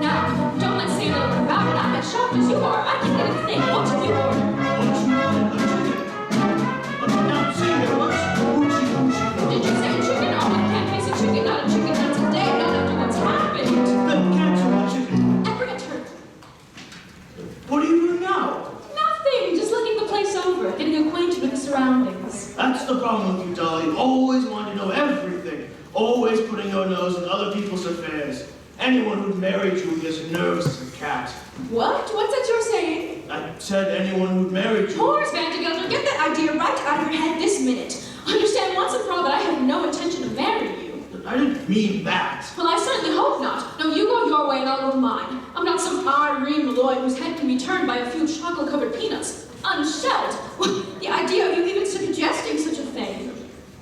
Now, don't let's say a little bit about it. I'm as shocked as you are. I can't get a thing. What did you order? What you wanted? A chicken. Now, see here, what's hoochie-coochie? Did you say chicken? Oh, I can't face a chicken. Not a chicken that's a day. Not after what's happened. Then cancel the chicken. And bring a turkey. What are you doing now? Nothing. Just looking the place over. Getting acquainted with the surroundings. That's the problem with you, Dolly. Always wanting to know everything. Always putting your nose in other people's affairs. Anyone who'd married you would get nervous as a cat. What? What's that you're saying? I said anyone who'd married you. Horace Vandergelder, get that idea right out of your head this minute. Understand once and for all that I have no intention of marrying you. I didn't mean that. Well, I certainly hope not. No, you go your way and I'll go mine. I'm not some Irene Malloy whose head can be turned by a few chocolate-covered peanuts. Unshelled. The idea of you even suggesting such a thing.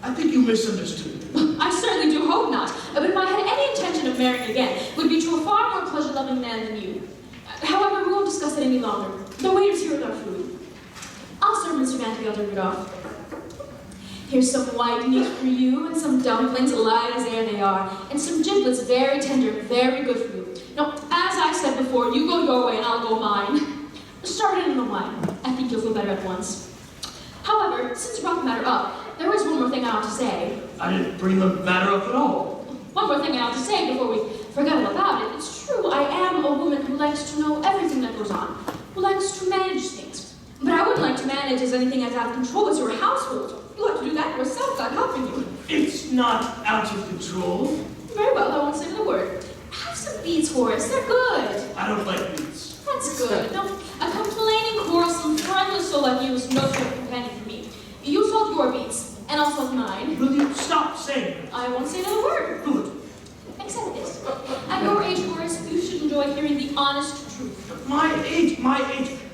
I think you misunderstood. I certainly do hope not. But if I had any intention of marrying again, it would be to a far more pleasure-loving man than you. However, we won't discuss it any longer. The waiter's here with our food. I'll serve Mr. Vandergelder Rudolph. Here's some white meat for you, and some dumplings, light as air they are, and some giblets, very tender, very good for you. Now, as I said before, you go your way and I'll go mine. Start it in the wine. I think you'll feel better at once. However, since you brought the matter up, there is one more thing I ought to say. I didn't bring the matter up at all. One more thing I ought to say before we forget all about it. It's true, I am a woman who likes to know everything that goes on, who likes to manage things. But I wouldn't like to manage as anything as out of control as your household. You'll have to do that yourself, God helping you. It's not out of control. Very well, I won't say another word. Have some beets, Horace. They're good. I don't like beets. That's good. No, a complaining, quarrelsome, friendless soul like you is no sort of companion for me. You salt your beets, and I'll salt mine. Will you stop saying it? I won't say another word. Good. Except this. At your age, Horace, you should enjoy hearing the honest truth. My age.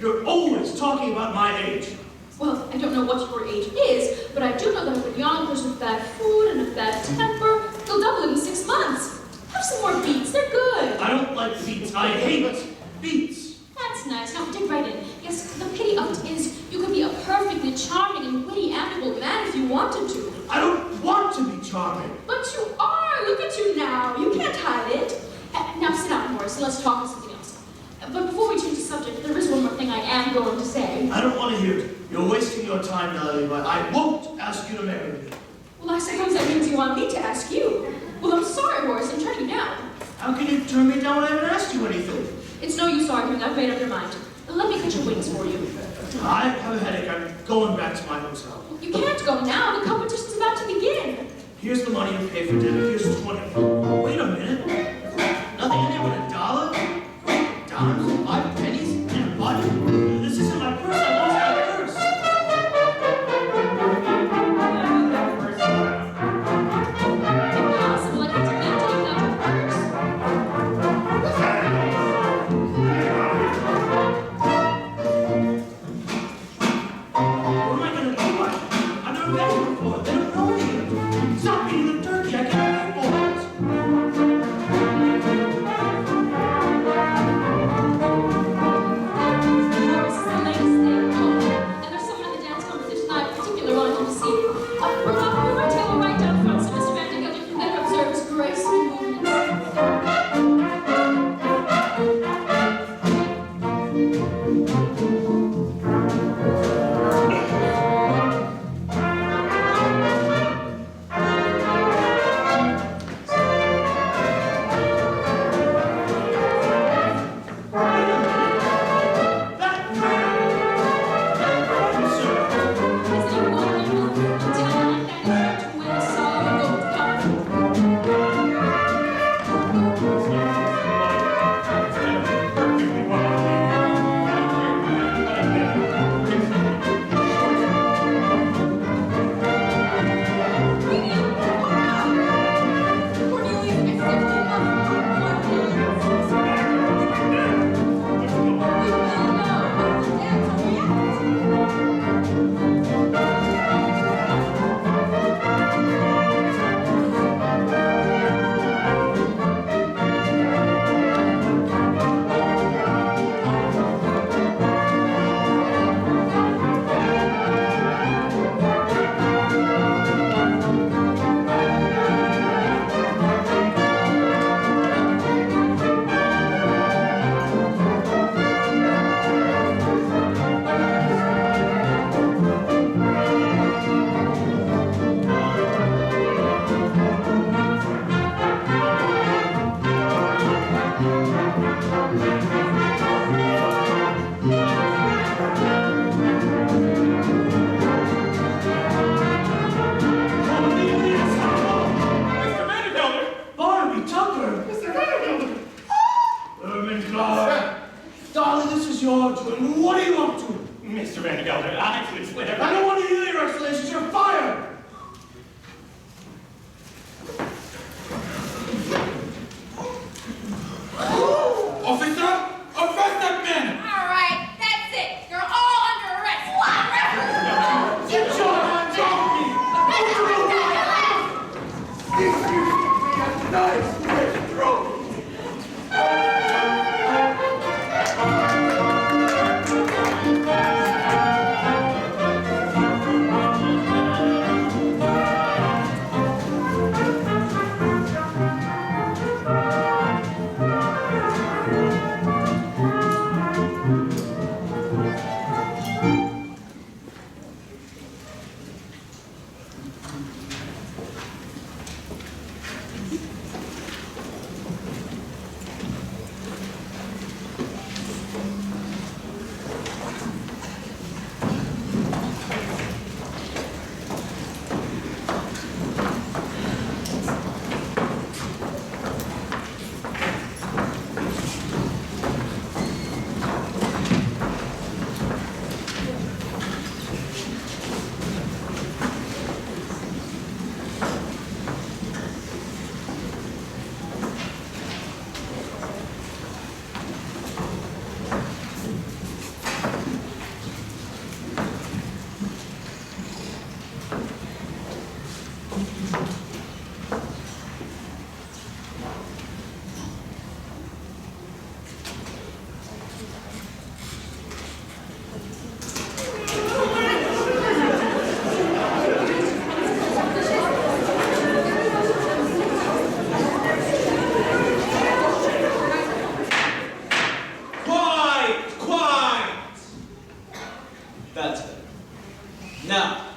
You're always talking about my age. Well, I don't know what your age is, but I do know that if a young person with bad food and a bad temper, you'll double it in 6 months. Have some more beets. They're good. I don't like beets. I hate beets. That's nice. Now, dig right in. Yes, the pity of it is you could be a perfectly charming and witty, amiable man if you wanted to. I don't want to be charming. But you are. Look at you now. You can't hide it. Now, sit down, Horace, and let's talk about something else. But before we change the subject, there is one more thing I am going to say. I don't want to hear it. You're wasting your time, Dolly, but I won't ask you to marry me. Well, I suppose that means you want me to ask you. Well, I'm sorry, Horace. I'm turning you down. How can you turn me down when I haven't asked you anything? It's no use arguing. I've made up your mind. Let me cut your wings for you. I have a headache. I'm going back to my hotel. You can't go now. The competition's about to begin. Here's the money you pay for dinner. Here's 20. Wait a minute. Nothing in there but $1? Dimes, 5 pennies, and a button? This isn't my purse. I lost my purse. Impossible. I can't imagine without your purse. What am I going to do? I've never met you before. They don't know me. Stop eating the turkey. I can't wait for it. Horace is the latest thing. And there's someone in the dance competition I particularly wanted you to see. We're not moving our table right down front so Mr. Vandergelder can better observe his graceful movements. His name wonderful, talent, and here to win a solid gold cup. you're doing. What are you up to? Mr. Van Gelder, I have to explain everything. I don't want to hear your explanations. You're fired. Officer, arrest that man! All right, that's it. You're all under arrest. Get your hands off me! Give me a nice quick throat. That's it. Now,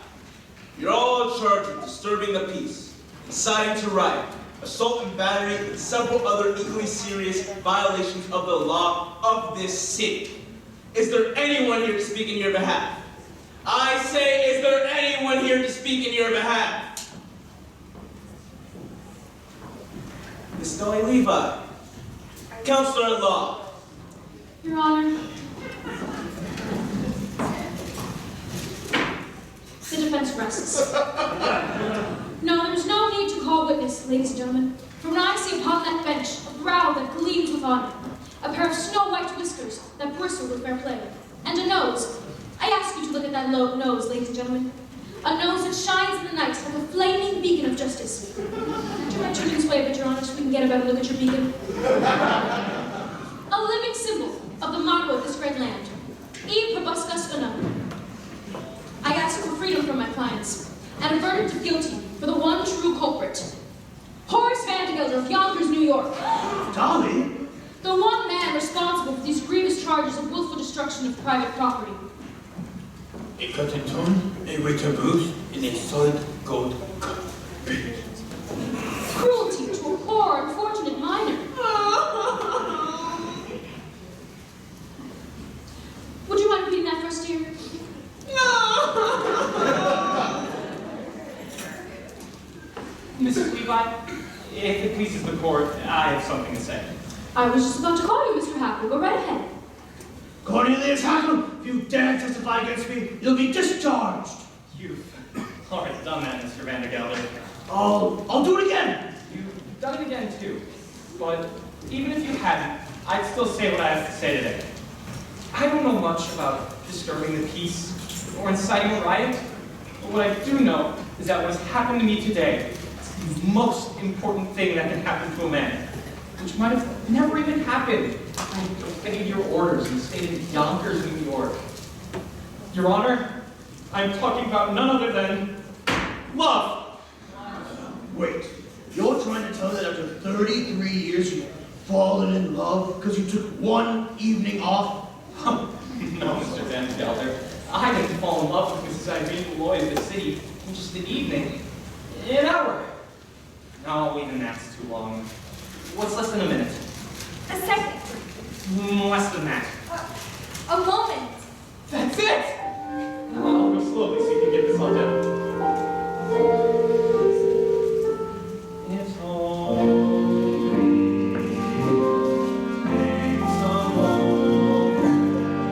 you're all charged with disturbing the peace, inciting to riot, assault and battery, and several other equally serious violations of the law of this city. Is there anyone here to speak in your behalf? I say, is there anyone here to speak in your behalf? Miss Dolly Levi, Counselor at Law. Your Honor, the defense rests. No, there's no need to call witness, ladies and gentlemen. For when I see upon that bench a brow that gleams with honor, a pair of snow-white whiskers that bristle with fair play, and a nose, I ask you to look at that low nose, ladies and gentlemen. A nose that shines in the night like a flaming beacon of justice. Do I turn this way, but Your Honor, so we can get about and look at your beacon? A living symbol of the motto of this great land. E probuscus unum. I ask for freedom from my clients, and a verdict of guilty for the one true culprit. Horace Van Gelder of Yonkers, New York. Dolly? The one man responsible for these grievous charges of willful destruction of private property. A cotton tone, a wicker booth, and a solid gold cup. Cruelty to a poor, unfortunate minor. Would you mind repeating that for us, dear? Mrs. Levi, if it pleases the court, I have something to say. I was just about to call you, Mr. Hackle. Go right ahead. Cornelius Hackle, if you dare testify against me, you'll be discharged. You've already done that, Mr. Van Gelder. I'll do it again. You've done it again, too. But even if you hadn't, I'd still say what I have to say today. I don't know much about disturbing the peace or inciting a riot, but what I do know is that what has happened to me today is the most important thing that can happen to a man, which might have never even happened if I obeyed your orders and stayed in Yonkers, New York. Your Honor, I'm talking about none other than love. Wait, you're trying to tell me that after 33 years you've fallen in love because you took one evening off? No, Mr. Van Gelder. I didn't fall in love with Mrs. Irene Lloyd of the city in just an evening. An hour. No, even that's too long. What's less than a minute? A second. Less than that. A moment. That's it! I'll go slowly so you can get this all down. It's all takes a moment.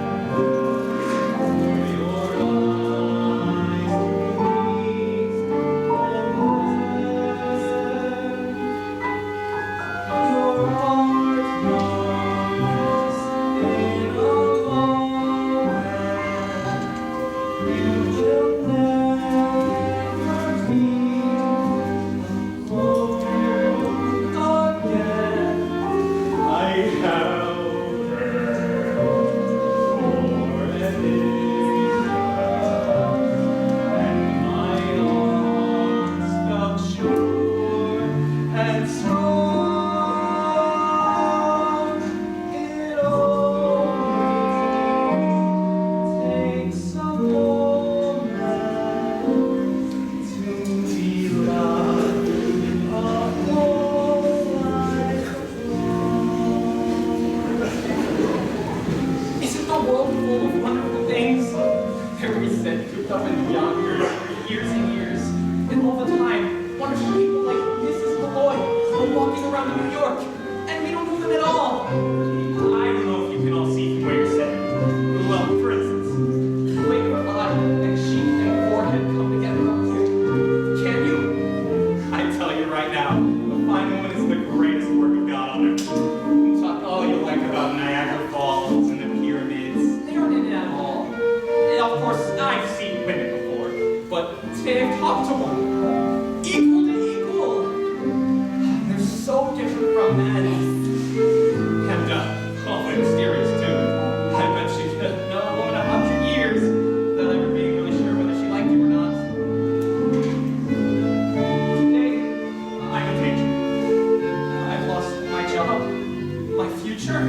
world full of wonderful things. There we sit cooped up in Yonkers for years and years, and all the time, wonderful people like Mrs. Malloy are walking around New York, and we don't know them at all. I don't know if you can all see from where you're sitting. Well, for instance, the way your eye and cheek and forehead come together up here. Can you? I tell you right now, the fine woman is the greatest work of God on earth. Talk all you like about Niagara Falls and the pyramids. They aren't in it at all. And of course, I've seen women before, but today I've talked to one. Equal to equal. They're so different from men. And, awfully mysterious, too. I bet she could know a woman 100 years without ever being really sure whether she liked you or not. Today, I'm a teacher. I've lost my job, my future,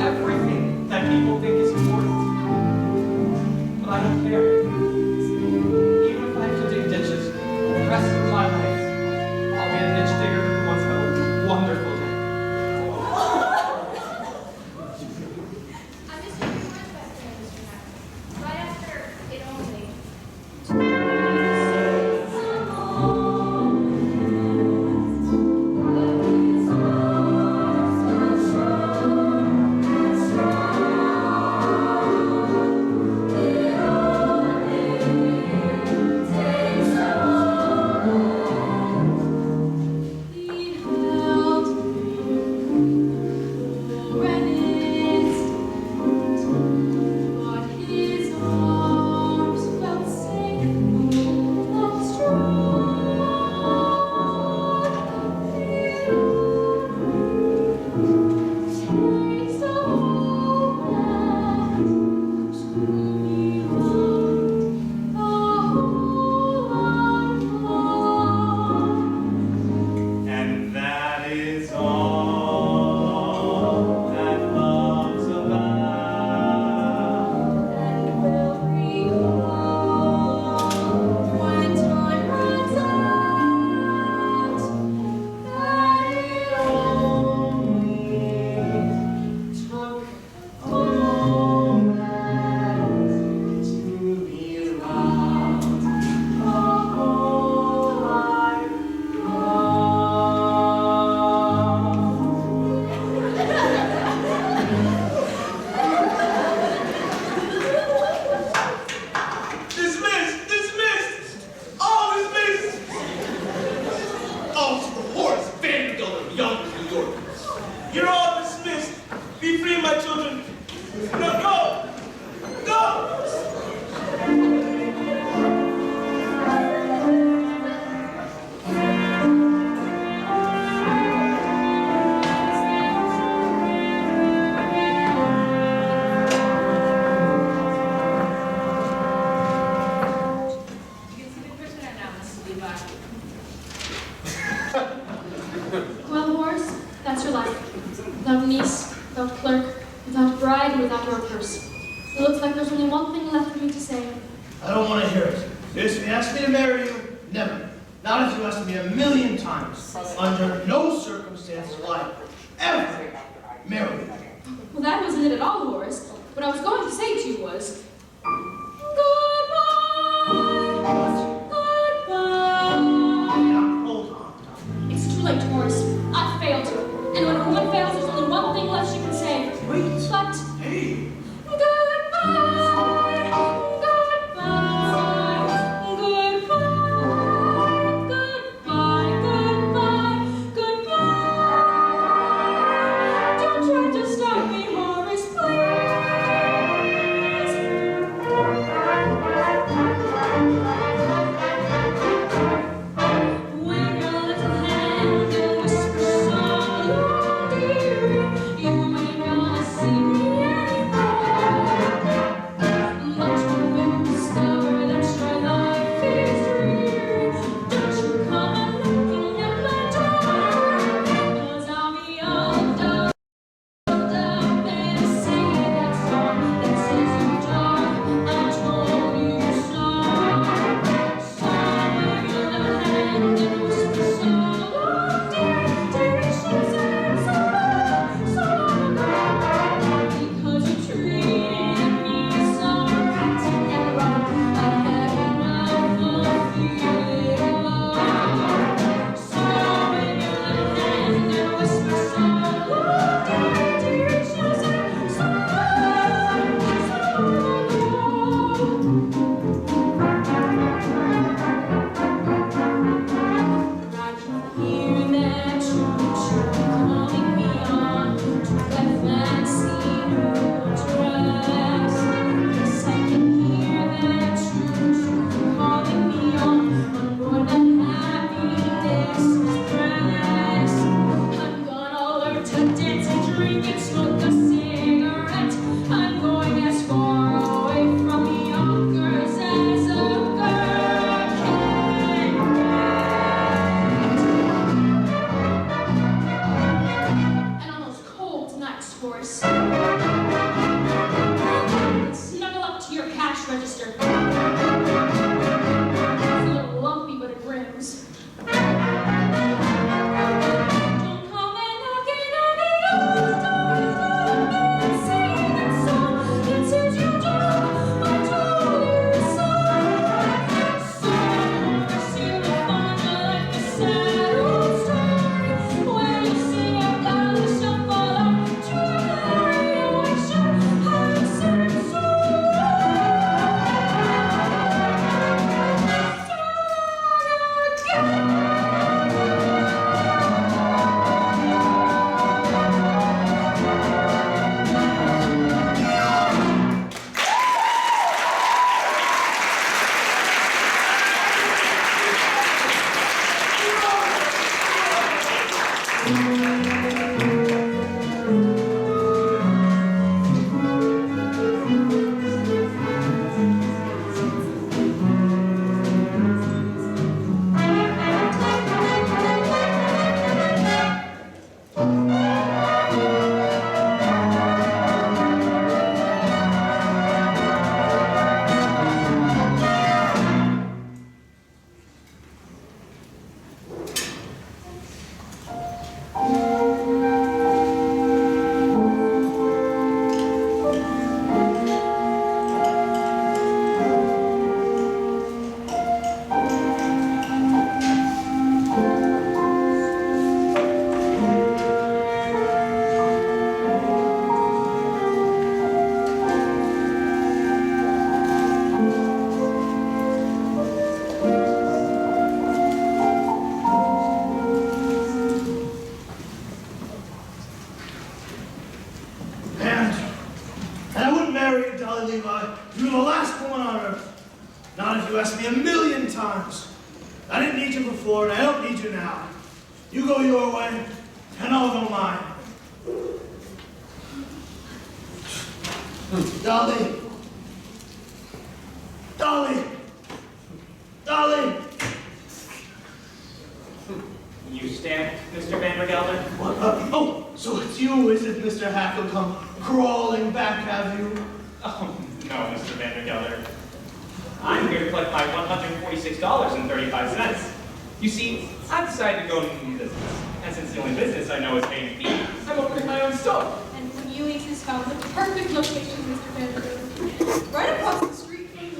everything that people think is important. But I don't care. Even if I have to dig ditches the rest of my life, I'll be a ditch digger who once had a wonderful day. I'm just doing my best here, Mr. Mack. Right after it only. He held when it but his arms felt safe, felt strong. Takes a whole land to be loved, a whole life long. And that is all that love's about. And will recall when time runs out that it only took a moment to be loved, a whole life Dismissed! Dismissed! All dismissed! Oh, to the Horace Vanderbilt of young New Yorkers. You're all dismissed. Be free, my children. No, go! Go! You can see the prisoner now, Mrs. Levi. Well, Horace, that's your life. Without niece, without clerk, without bride, and without workers. It looks like there's only one thing left for me to say. I don't want to hear it. If you ask me to marry you, never. Not if you ask me a million times. Under no circumstances will I ever marry you. Well, that wasn't it at all, Horace. What I was going to say to you was, goodbye. Now, hold on. It's too late, Horace. I failed you. And when a woman fails, there's only one thing left she can say. Wait. But Hey. goodbye, goodbye, goodbye. Don't try to stop me, Horace, please. marrying Dolly Levi. You're the last woman on earth. Not if you asked me 1,000,000 times. I didn't need you before, and I don't need you now. You go your way, and I'll go mine. Dolly. Dolly. Dolly. You stamp, Mr. Vandergelder? What? Oh, so it's you, is it, Mr. Hackle, come crawling back, have you? Oh, no, Mr. Vandergelder. I'm here to collect my $146.35. You see, I've decided to go into new business. And since the only business I know is paying fees, I'm opening my own store. And Cornelius has found the perfect location, Mr. Vanderbilt. Right across the street from you.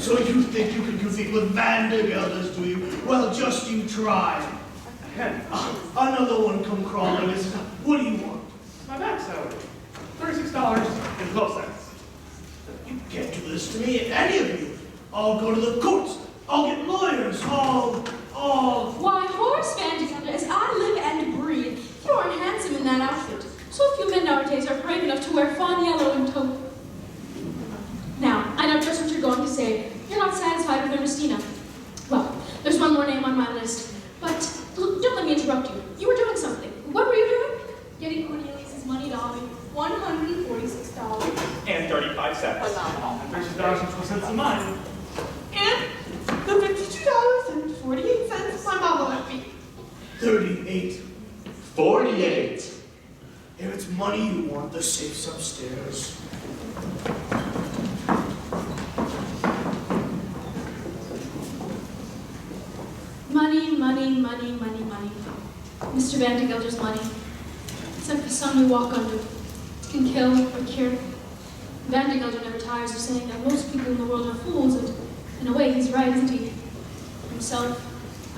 So you think you can compete with Vandergelders, do you? Well, just you try. Another one come crawling, isn't it? What do you want? My back salary. $36.12. You can't do this to me, any of you. I'll go to the courts. I'll get lawyers. Why, Horace Vandergelder, as I live and breathe, you aren't handsome in that outfit. So few men nowadays are brave enough to wear fawn yellow and taupe. Now, I know just what you're going to say. You're not satisfied with Ernestina. Well, there's one more name on my list. But don't let me interrupt you. You were doing something. What were you doing? Getting Cornelius' money, Dolly. $146. And 35 cents. And $36.12 of mine. And the $52.48 my mama left me. 38. 48. If it's money you want, the safe's upstairs. Money. Mr. Vandergelder's money. Except for some you walk under. It can kill or cure. Vandergelder never tires of saying that most people in the world are fools, and in a way he's right, isn't he? Himself,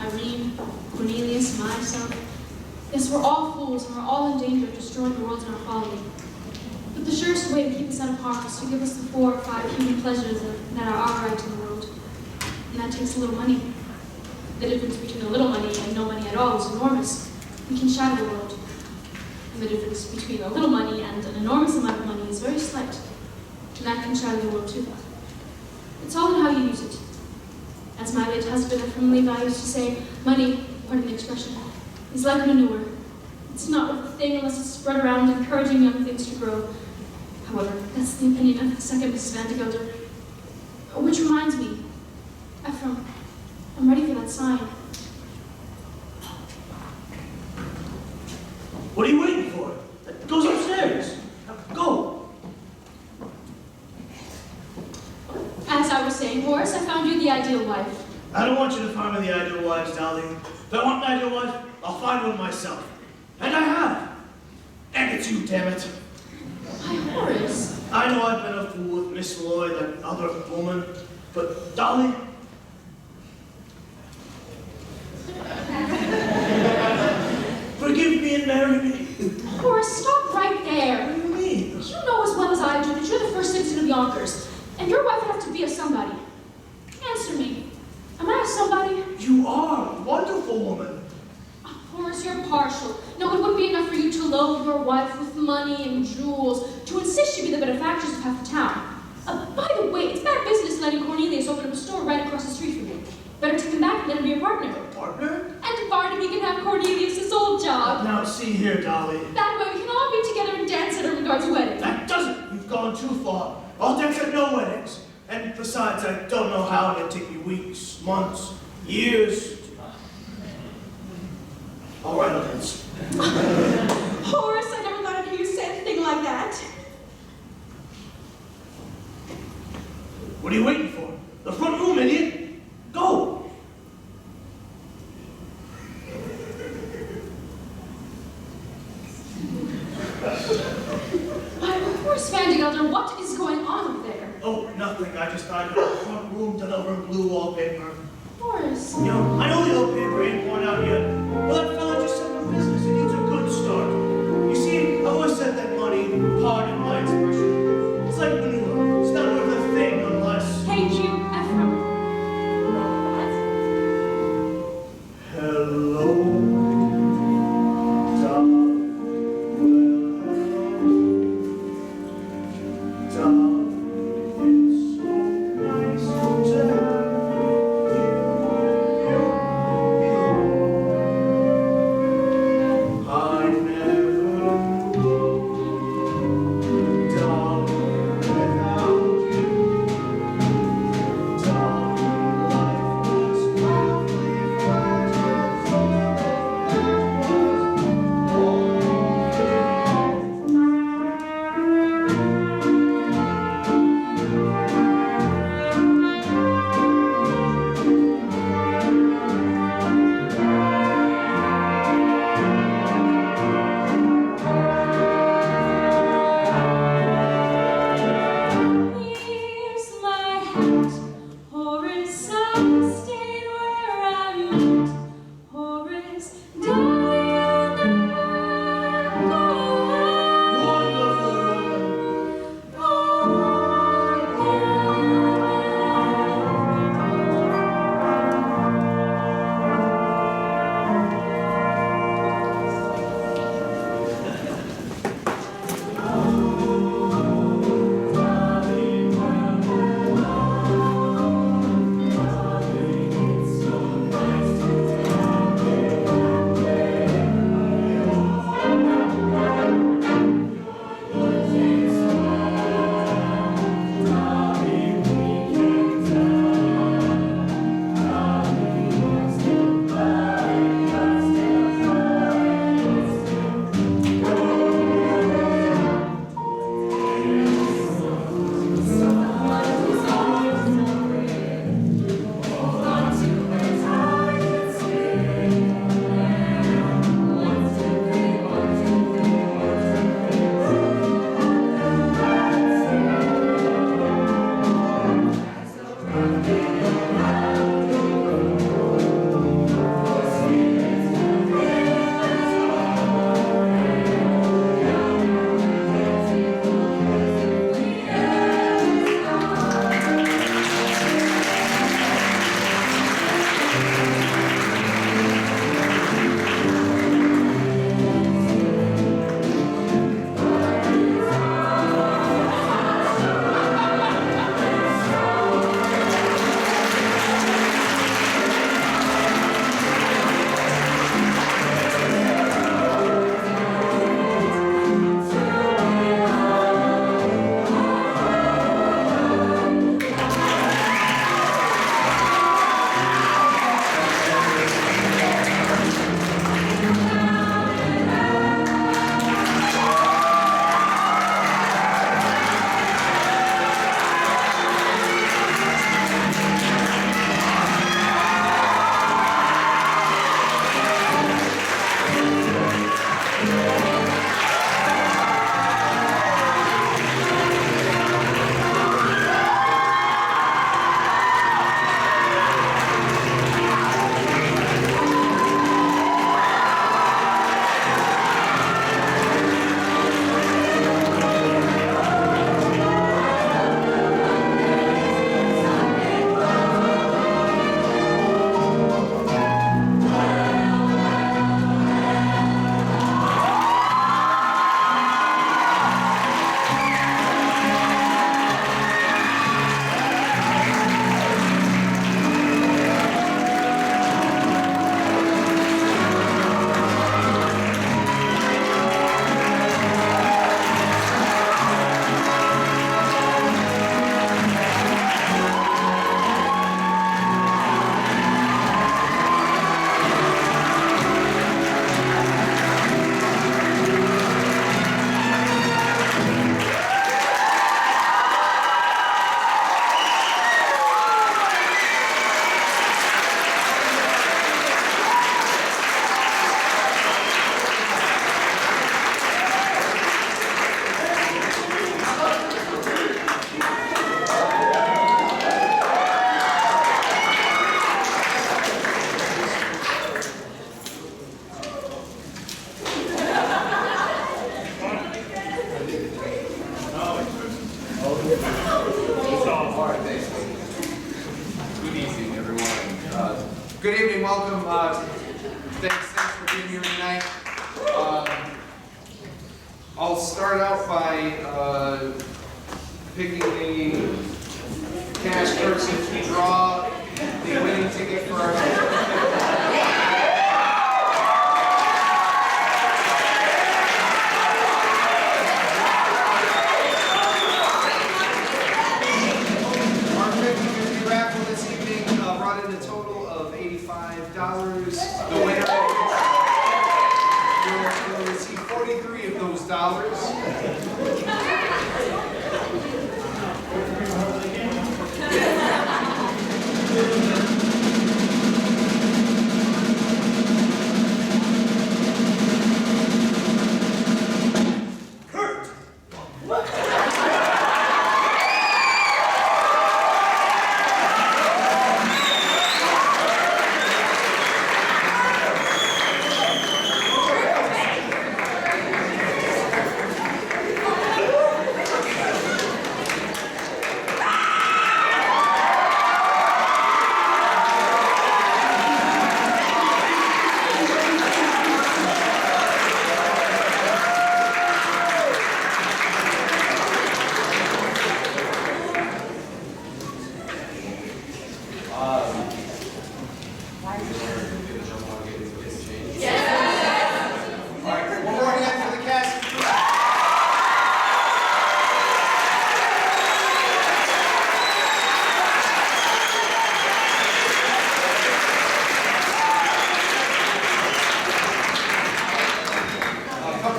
Irene, Cornelius, myself. Yes, we're all fools, and we're all in danger of destroying the world in our folly. But the surest way to keep us out of harm is to give us the 4 or 5 human pleasures that are our right in the world. And that takes a little money. The difference between a little money and no money at all is enormous. We can shatter the world. And the difference between a little money and an enormous amount of money is very slight. And that can shatter the world too. It's all in how you use it. As my late husband from Levi used to say, money, pardon the expression, is like manure. It's not worth a thing unless it's spread around, encouraging young things to grow. However, that's the opinion of the second Mrs. Vandergelder. Which reminds me, Ephraim, I'm ready for that sign. What are you waiting for? It goes upstairs. Go. As I was saying, Horace, I found you the ideal wife. I don't want you to find me the ideal wives, Dolly. If I want an ideal wife, I'll find one myself. And I have. And it's you, damn it. Why, Horace? I know I've been a fool with Miss Lloyd, that other woman, but Dolly... Forgive me and marry me. Horace, stop right there. What do you mean? You know as well as I do that you're the first citizen of Yonkers, and your wife would have to be a somebody. Answer me. Am I a somebody? You are a wonderful woman. Oh, Horace, you're partial. No, it wouldn't be enough for you to load your wife with money and jewels, to insist she be the benefactress of half the town. By the way, it's bad business letting Cornelius open up a store right across the street from you. Better take him back and let him be a partner. A partner? And Barnaby can have Cornelius' old job. Now, see here, Dolly. That way we can all be together and dance at Ermengarde's wedding. That doesn't. You've gone too far. I'll dance at no weddings. And besides, I don't know how it'll take me weeks, months, years. All right, I'll dance. Horace, I never thought I'd hear you say anything like that. What are you waiting for? The front room, idiot. Go. Horace Vandergelder, what is going on up there? Oh, nothing. I just thought I'd go to the front room delivering blue wallpaper. Horace. You know, I know the old paper ain't worn out yet. Well, that fella just set up business. It needs a good start. You see, I always said that money, pardon my expression, it's like manure. It's not worth a thing unless... Thank you, Ephraim. Hello, Good evening, welcome. Thanks for being here tonight. I'll start out by picking the cash person to draw the winning ticket for our raffle this evening brought in a total of $85. The winner will receive 43 of those dollars.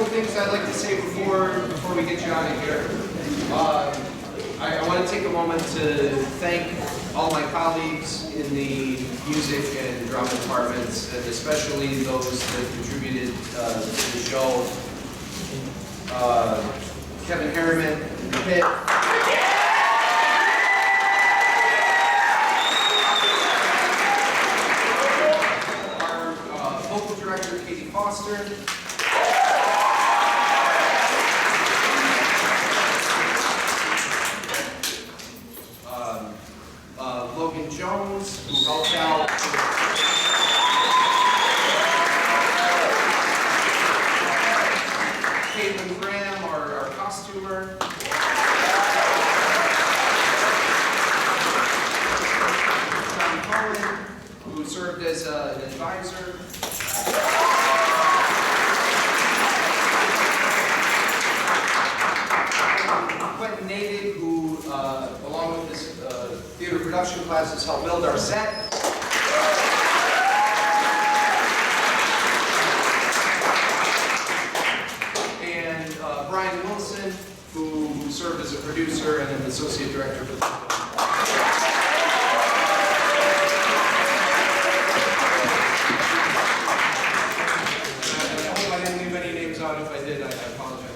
Things I'd like to say before we get you out of here. I want to take a moment to thank all my colleagues in the music and drama departments, and especially those that contributed to the show. Kevin Harriman in the pit. Our vocal director, Katie Foster. Jones, who helped out. Caitlin Graham, our costumer. John Cohen, who served as an advisor. Quentin Nadig, who, along with this theater production classes, helped build our set. And Brian Wilson, who served as a producer and an associate director for the film. And I hope I didn't leave any names out. If I did, I apologize.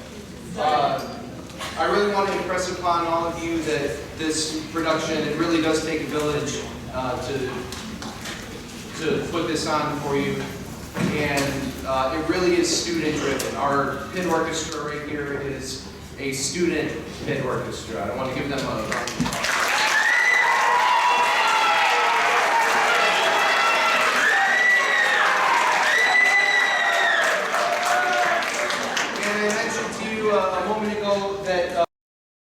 I really want to impress upon all of you that this production, it really does take a village to put this on for you. And it really is student driven. Our pit orchestra right here is a student pit orchestra. I want to give them a round of applause. And I mentioned to you a moment ago that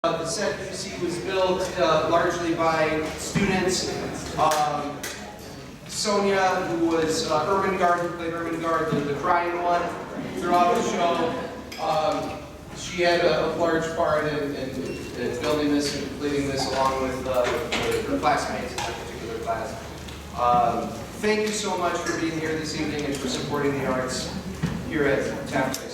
the set you see was built largely by students. Sonia, who was Ermengarde, who played Ermengarde, the crying one, throughout the show. She had a large part in building this and completing this along with her classmates in that particular class. Thank you so much for being here this evening and for supporting the arts here at Taft.